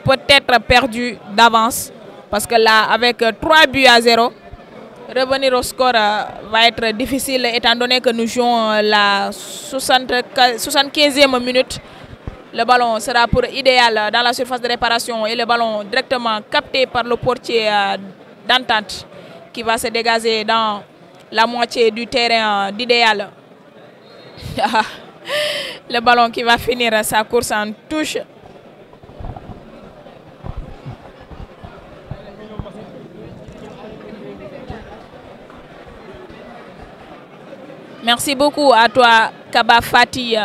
peut-être perdu d'avance. Parce que là, avec 3-0, revenir au score va être difficile étant donné que nous jouons la 75e minute. Le ballon sera pour Idéal dans la surface de réparation et le ballon directement capté par le portier d'Entente qui va se dégager dans la moitié du terrain d'Idéal. Le ballon qui va finir sa course en touche. Merci beaucoup à toi, Kaba Fati.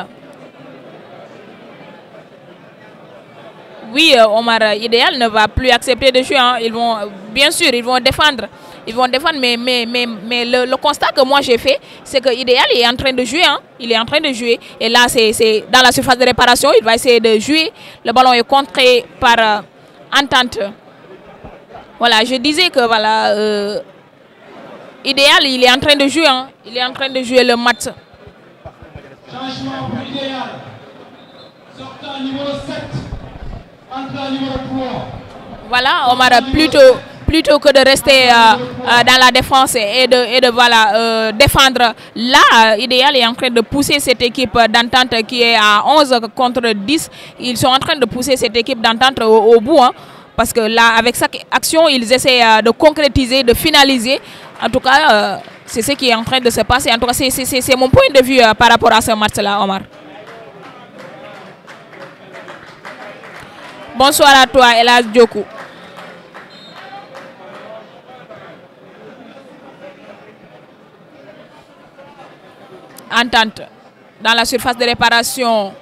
Oui, Omar, Idéal ne va plus accepter de jouer. Hein. Ils vont, bien sûr, ils vont défendre. Ils vont défendre, mais le constat que moi j'ai fait, c'est que Idéal est en train de jouer. Hein. Il est en train de jouer. Et là, c'est dans la surface de réparation. Il va essayer de jouer. Le ballon est contré par Entente. Voilà, je disais que voilà, Idéal, il est en train de jouer. Hein. Il est en train de jouer le match. Changement pour Idéal. Sortant numéro 7. Entrant numéro 3. Voilà, Omar, plutôt que de rester dans la défense et de voilà, défendre, là, Idéal est en train de pousser cette équipe d'Entente qui est à 11 contre 10. Ils sont en train de pousser cette équipe d'Entente au bout. Hein, parce que là, avec chaque action, ils essaient de concrétiser, de finaliser. En tout cas, c'est ce qui est en train de se passer. En tout cas, c'est mon point de vue par rapport à ce match-là, Omar. Bonsoir à toi, Elas Djokou. Entente dans la surface de réparation.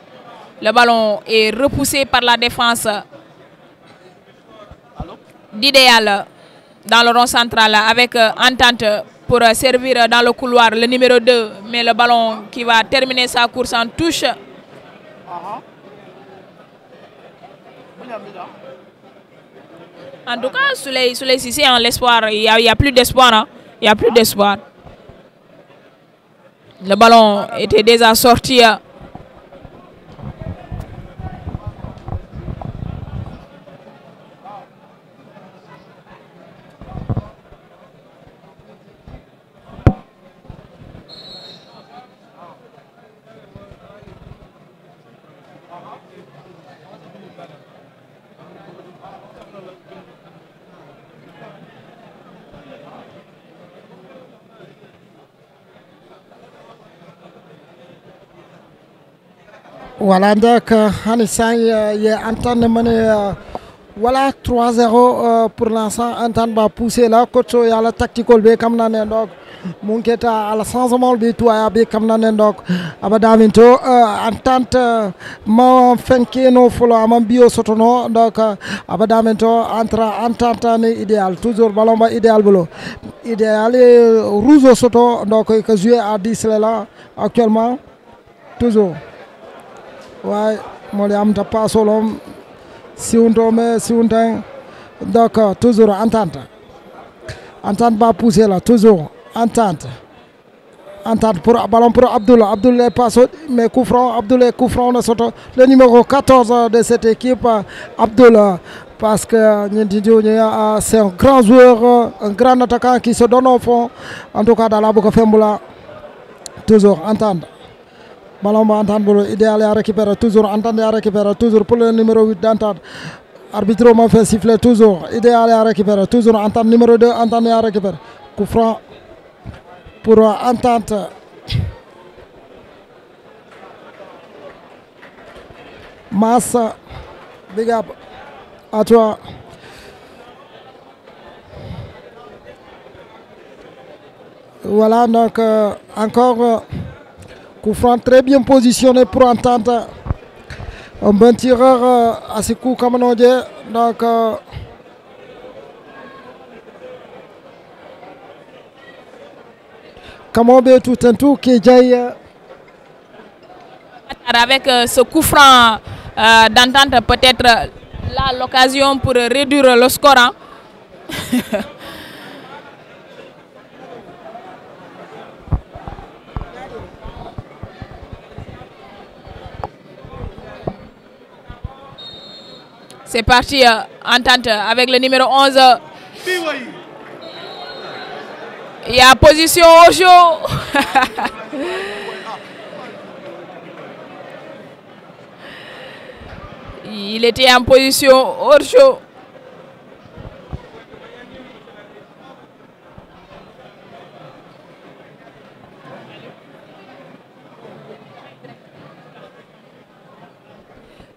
Le ballon est repoussé par la défense d'Idéal dans le rond central avec Entente pour servir dans le couloir le numéro 2. Mais le ballon qui va terminer sa course en touche. En tout cas, sous les Cissé, l'espoir, il n'y a plus d'espoir. Hein. Il n'y a plus d'espoir. Le ballon était déjà sorti. Voilà, donc, Hanissan est en train de mener voilà 3-0 pour l'instant. Entente va pousser là. Coach, il y a le tactical B comme nan donc. Monketa à la changement B toi B comme nan donc. Abadavinto Entente ma fenke no follow am bio sotono donc Abadavinto entre Entente et Idéal. Toujours ballon ba Idéal bolo. Idéal rouge soto donc que jouer à 10 là actuellement. Toujours. Ouais, moi je pas solo si on tombe si on tient d'accord toujours Entente va pousser là toujours Entente pour ballon pour Abdoulaye passe mais coup franc on sorte le numéro 14 de cette équipe Abdoulaye parce que c'est un grand joueur un grand attaquant qui se donne au fond en tout cas dans la boucle Fembula toujours Entente. Ballon Entente Idéal à récupérer toujours Entente à récupérer toujours pour le numéro 8 d'Entente. Arbitre m'a fait siffler toujours Idéal à récupérer toujours Entente numéro 2 Entente à récupérer. Coup franc pour Entente. Massa, big up à toi. Voilà donc encore coup franc très bien positionné pour Entente. Un bon tireur à ce coup comme on dit. Donc Kamobe tout un tout qui jaille. Avec ce coup franc d'entente, peut-être là l'occasion pour réduire le score. Hein. C'est parti, entente avec le numéro 11. Il y a position au jeu. Il était en position hors jeu.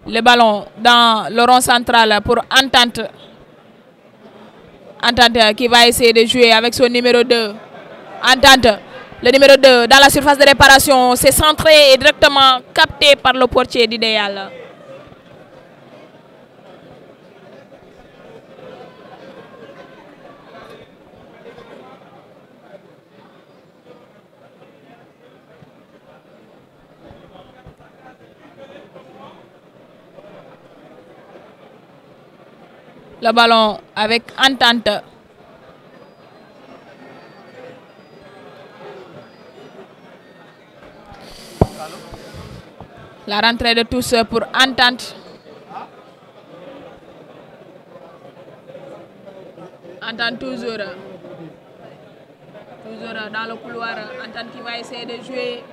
Le ballon dans le rond central pour Entente. Entente qui va essayer de jouer avec son numéro 2. Entente, le numéro 2 dans la surface de réparation. C'est centré et directement capté par le portier d'Idéal. Le ballon avec Entente. La rentrée de tous pour Entente. Entente toujours. Toujours dans le couloir. Entente qui va essayer de jouer.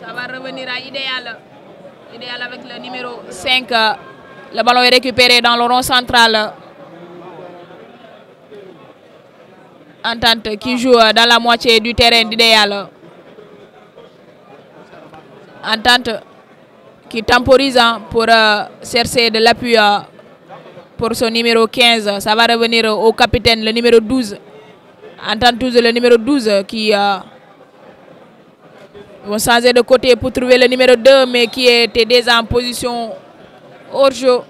Ça va revenir à Idéal. Idéal avec le numéro 5. Le ballon est récupéré dans le rond central. Entente qui joue dans la moitié du terrain d'Idéal. Entente qui temporise pour chercher de l'appui pour son numéro 15. Ça va revenir au capitaine, le numéro 12. Entente 12, le numéro 12 qui vont changer de côté pour trouver le numéro 2, mais qui était déjà en position hors jeu.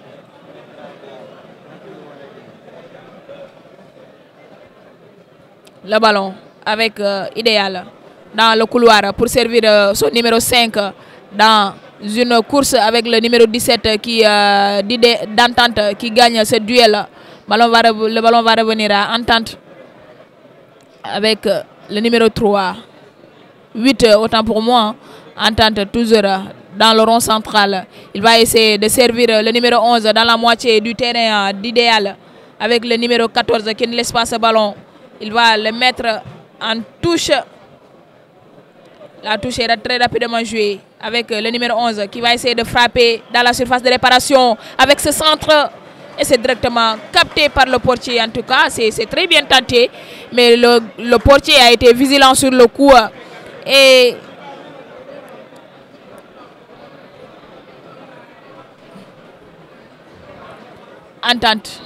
Le ballon avec Idéal dans le couloir pour servir son numéro 5 dans une course avec le numéro 17 qui d'Entente qui gagne ce duel. Le ballon va revenir à Entente avec le numéro 3. 8 autant pour moi. Entente toujours dans le rond central. Il va essayer de servir le numéro 11 dans la moitié du terrain d'Idéal avec le numéro 14 qui ne laisse pas ce ballon. Il va le mettre en touche. La touche est très rapidement jouée avec le numéro 11 qui va essayer de frapper dans la surface de réparation avec ce centre. Et c'est directement capté par le portier. En tout cas, c'est très bien tenté. Mais le portier a été vigilant sur le coup. Et Entente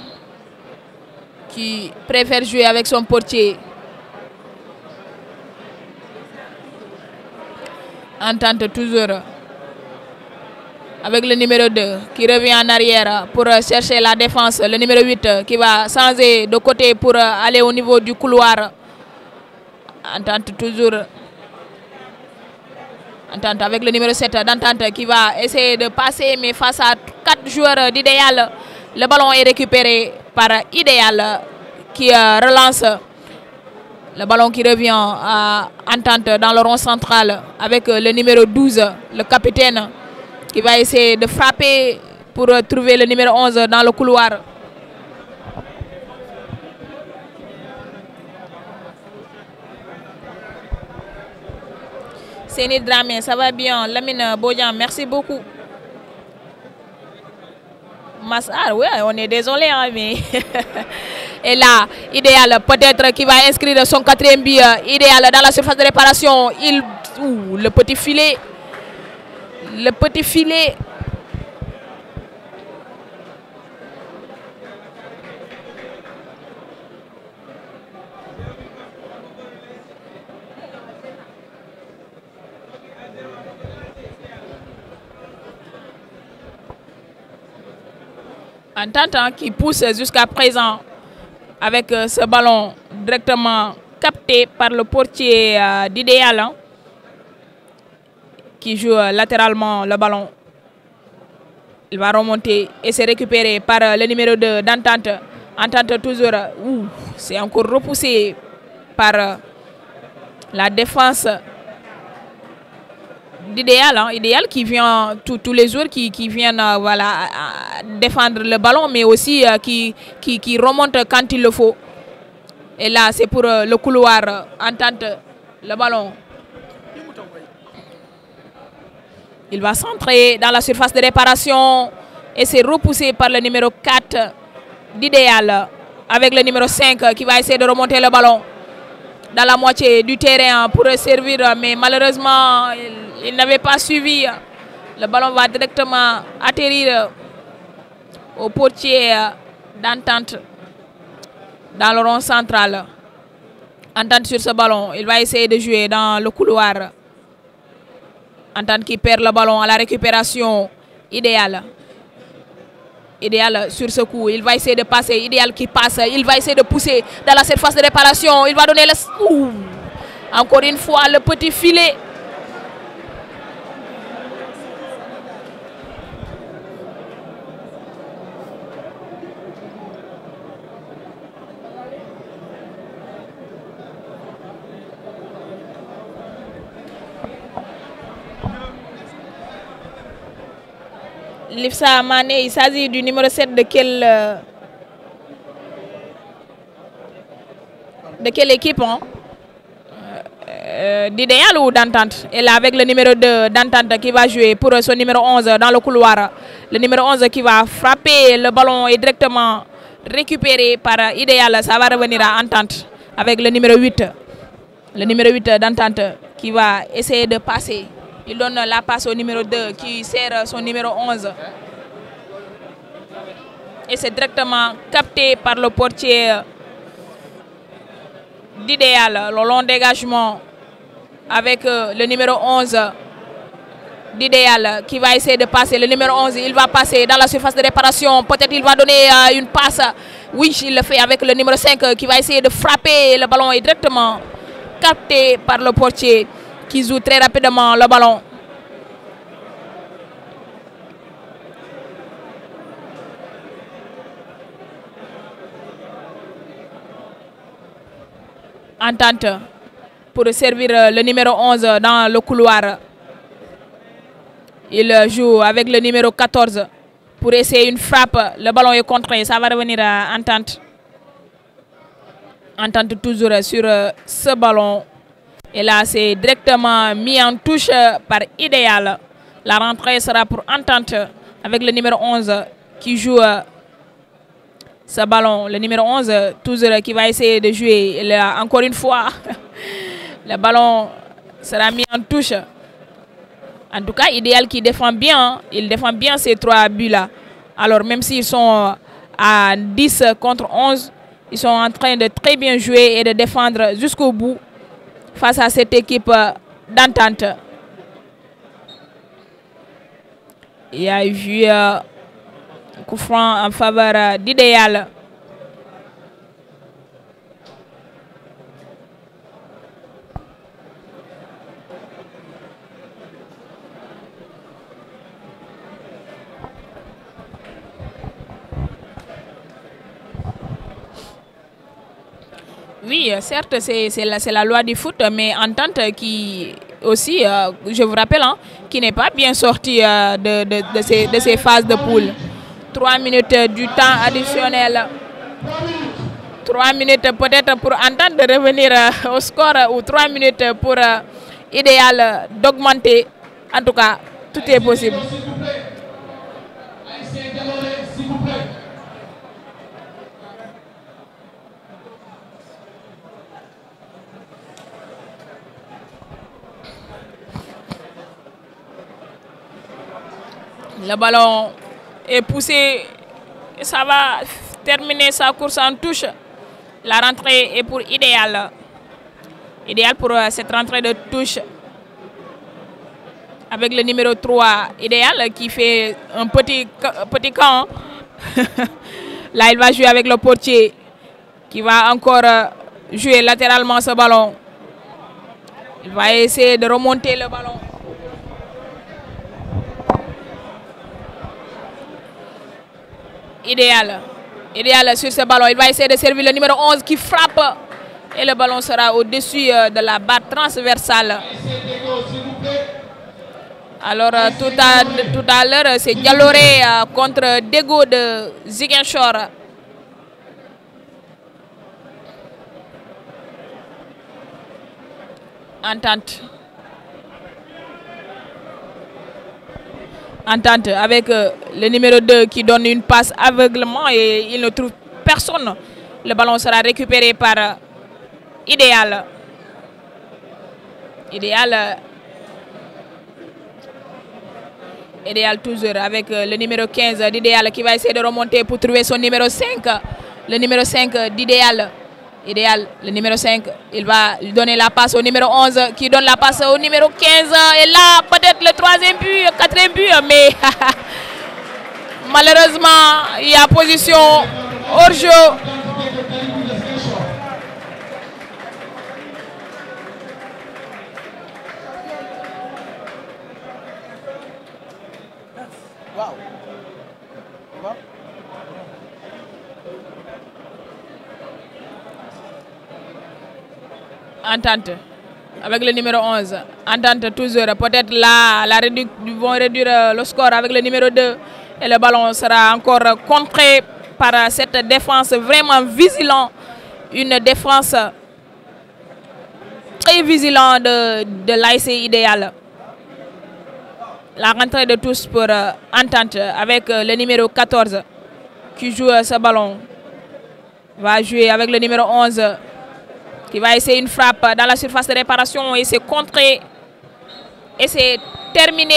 qui préfère jouer avec son portier. Entente toujours avec le numéro 2 qui revient en arrière pour chercher la défense. Le numéro 8 qui va changer de côté pour aller au niveau du couloir. Entente toujours. Entente avec le numéro 7 d'Entente qui va essayer de passer, mais face à 4 joueurs d'Idéal. Le ballon est récupéré par Idéal qui relance. Le ballon qui revient à Entente dans le rond central avec le numéro 12, le capitaine, qui va essayer de frapper pour trouver le numéro 11 dans le couloir. Séni Dramé, ça va bien. Lamine Bodian, merci beaucoup. Massar, ouais, on est désolé, hein, mais... Et là, Idéal, peut-être qui va inscrire son 4e but. Idéal dans la surface de réparation. Le petit filet. Le petit filet. Entente qui pousse jusqu'à présent avec ce ballon directement capté par le portier d'Idéal, hein, qui joue latéralement le ballon. Il va remonter et c'est récupéré par le numéro 2 d'Entente. Entente toujours, c'est encore repoussé par la défense d'Idéal, hein, Idéal qui vient tous les jours, qui viennent voilà, défendre le ballon, mais aussi qui remonte quand il le faut. Et là, c'est pour le couloir, Entente, le ballon. Il va centrer dans la surface de réparation et c'est repoussé par le numéro 4 d'Idéal avec le numéro 5 qui va essayer de remonter le ballon dans la moitié du terrain pour servir, mais malheureusement, il n'avait pas suivi. Le ballon va directement atterrir au portier d'Entente dans le rond central. Entente sur ce ballon, il va essayer de jouer dans le couloir. Entente qui perd le ballon à la récupération. Idéal. Idéal sur ce coup, il va essayer de passer. Idéal qui passe, il va essayer de pousser dans la surface de réparation. Il va donner le... Encore une fois, le petit filet. Lifsa Mané, il s'agit du numéro 7 de quelle équipe, hein? D'Idéal ou d'Entente? Et là avec le numéro 2 d'Entente qui va jouer pour son numéro 11 dans le couloir. Le numéro 11 qui va frapper le ballon est directement récupéré par Idéal. Ça va revenir à Entente avec le numéro 8. Le numéro 8 d'Entente qui va essayer de passer. Il donne la passe au numéro 2 qui sert son numéro 11. Et c'est directement capté par le portier d'Idéal. Le long dégagement avec le numéro 11 d'Idéal qui va essayer de passer. Le numéro 11, il va passer dans la surface de réparation. Peut-être il va donner une passe. Oui, il le fait avec le numéro 5 qui va essayer de frapper. Le ballon est directement capté par le portier qui joue très rapidement le ballon. Entente pour servir le numéro 11 dans le couloir. Il joue avec le numéro 14 pour essayer une frappe. Le ballon est contré, ça va revenir à Entente. Entente toujours sur ce ballon. Et là, c'est directement mis en touche par Idéal. La rentrée sera pour Entente avec le numéro 11 qui joue ce ballon. Le numéro 11, toujours qui va essayer de jouer. Et là, encore une fois, le ballon sera mis en touche. En tout cas, Idéal qui défend bien. Il défend bien ces 3 buts-là. Alors, même s'ils sont à 10 contre 11, ils sont en train de très bien jouer et de défendre jusqu'au bout face à cette équipe d'Entente. Il y a eu un coup franc en faveur d'Idéal. Oui, certes, c'est la loi du foot, mais Entente qui aussi, je vous rappelle, hein, qui n'est pas bien sorti de ces phases de poule. 3 minutes du temps additionnel. 3 minutes peut-être pour Entente de revenir au score ou 3 minutes pour Idéal d'augmenter. En tout cas, tout est possible. Le ballon est poussé et ça va terminer sa course en touche. La rentrée est pour Idéal. Idéal pour cette rentrée de touche. Avec le numéro 3, Idéal qui fait un petit camp. Là, il va jouer avec le portier qui va encore jouer latéralement ce ballon. Il va essayer de remonter le ballon. Idéal sur ce ballon. Il va essayer de servir le numéro 11 qui frappe. Et le ballon sera au-dessus de la barre transversale. Alors tout à l'heure, c'est Dialoré contre Dego de Ziguinchor. Entente avec le numéro 2 qui donne une passe aveuglement et il ne trouve personne. Le ballon sera récupéré par Idéal. Idéal toujours avec le numéro 15 d'Idéal qui va essayer de remonter pour trouver son numéro 5. Le numéro 5 d'Idéal. Le numéro 5, il va lui donner la passe au numéro 11 qui donne la passe au numéro 15. Et là, peut-être le 3e but, 4e but, mais malheureusement, il y a position hors-jeu. Entente avec le numéro 11. Entente toujours. Peut-être là, ils vont réduire le score avec le numéro 2. Et le ballon sera encore contré par cette défense vraiment vigilante. Une défense très vigilante de l'ASC Idéal. La rentrée de tous pour Entente avec le numéro 14 qui joue ce ballon. Va jouer avec le numéro 11. Qui va essayer une frappe dans la surface de réparation et c'est contré. Et c'est terminé.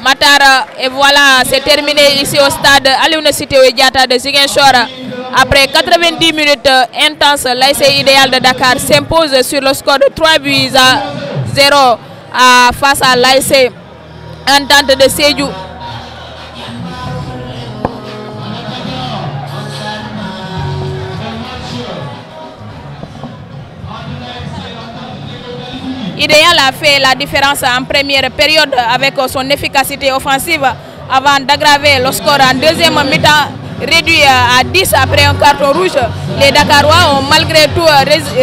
Matar. Et voilà, c'est terminé ici au stade Alioune Sitoé Diatta de Ziguinchor. Après 90 minutes intenses, l'ASC Idéal de Dakar s'impose sur le score de 3 buts à 0 face à l'ASC Entente de Sédhiou. Idéal a fait la différence en première période avec son efficacité offensive avant d'aggraver le score en deuxième mi-temps réduit à 10 après un carton rouge. Les Dakarois ont malgré tout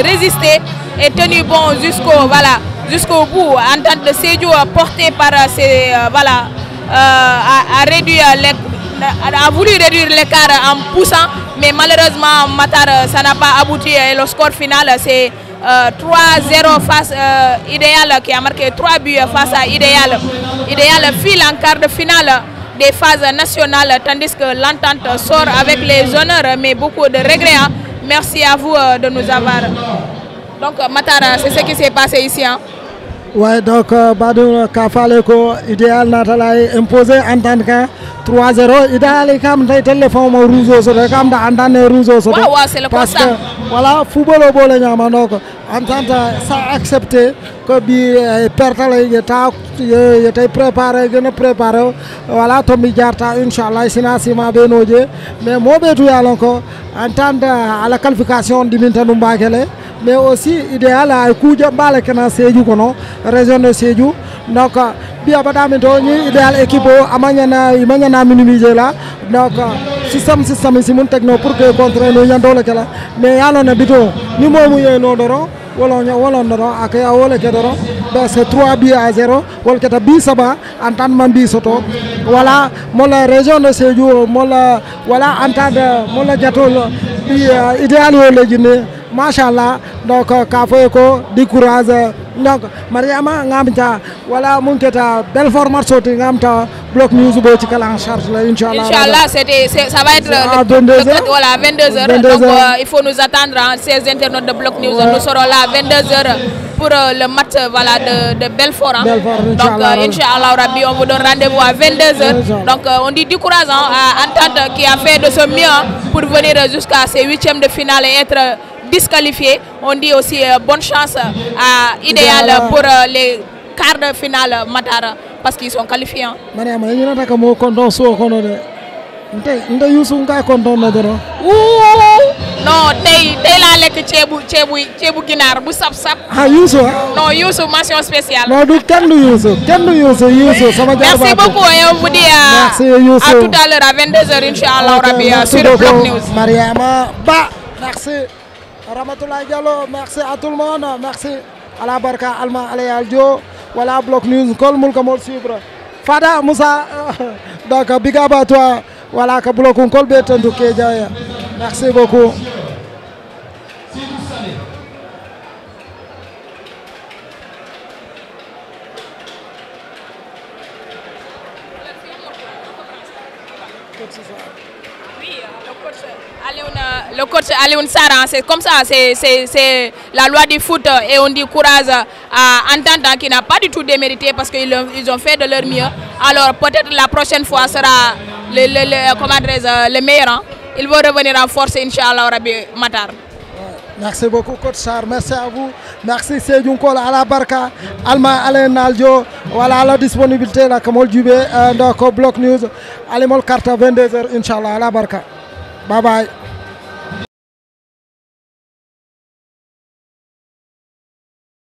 résisté et tenu bon jusqu'au bout. Entente de Sédhiou porté par a voulu réduire l'écart en poussant, mais malheureusement Matar ça n'a pas abouti et le score final c'est 3-0 face Idéal qui a marqué 3 buts face à Idéal. Idéal file en quart de finale des phases nationales tandis que l'Entente sort avec les honneurs mais beaucoup de regrets. Merci à vous de nous avoir. Donc Matar, c'est ce qui s'est passé ici. Ouais, donc Badou Kafaleko Idéal Natalay imposé Entente 3-0. Idéal kam tay téléphone mo rouge so kam da andane rouge so. Ouais, c'est le parce constat. que voilà football o bole ñama donc Entente ça accepter que bi perte lay yetay préparer gëna préparer voilà to mi jarta inchallah sina sima benoje mais mo betu yalon ko Entente à la qualification diminta no mbakele mais aussi Idéal ay kuja bala kana Sédhiou kono région de Sédhiou donc biya badami to ni Idéal équipe amanyana minimiser là donc système si mun techno pour que contre no nyandole kala mais yalo na bito ni momu yeno doro wala doro akaya wala ke doro c'est 3 buts à 0 wala kata bi saba Entente mambi soto voilà mola région de Sédhiou mola voilà Entente mola jatol bi Idéal yo lejine machallah donc ka foy ko décourage donc Mariama ngamta wala mun keta belle formation ti ngamta bloc news bo ci kala en charge là inchallah. Inchallah ça va être à 22h. Voilà 22h. Donc il faut nous attendre ces internautes de bloc news. Nous serons là à 22h pour le match de Belfort. Donc inchallah Rabbi on vous donne rendez-vous à 22h. Donc on dit décourage à Entente qui a fait de son mieux pour venir jusqu'à ces 8e de finale et être disqualifié. On dit aussi bonne chance à Idéal pour les quarts de finale Matar parce qu'ils sont qualifiés. Mariama ñu nataka mo konton so kono de nte Youssou nga konton na doro. non tey laa lekk ceebu ginaar bu sap. ah Youssou non Youssou mention spéciale. non du kenn du Youssou sama jarbaat. merci beaucoup et on vous dit merci Youssou à tout à l'heure à 22h inchallah rabbi sur Block News. Mariama Ba merci Ramatoulaye Diallo merci à tout le monde merci ala barka alma alayal dio voilà Block News kol mul ko mol suivre Fada Moussa donc big up à toi voilà ka Block kol be tantu ke jaya merci beaucoup. Le coach Alioune Sarr, c'est comme ça, c'est la loi du foot et on dit courage à Entente qui n'a pas du tout démérité parce qu'ils ont fait de leur mieux. Alors peut-être la prochaine fois sera le meilleur. Hein? Ils vont revenir en force, Inch'Allah, Rabbi Matar. Merci beaucoup, coach Sarr. Merci à vous. Merci, Seydou Nkol, à la barka. Alma Alain Naldio. Voilà la disponibilité, là, comme on dit, donc Block News. Allez, mon carte à 22h, Inch'Allah, à la barka. Bye bye.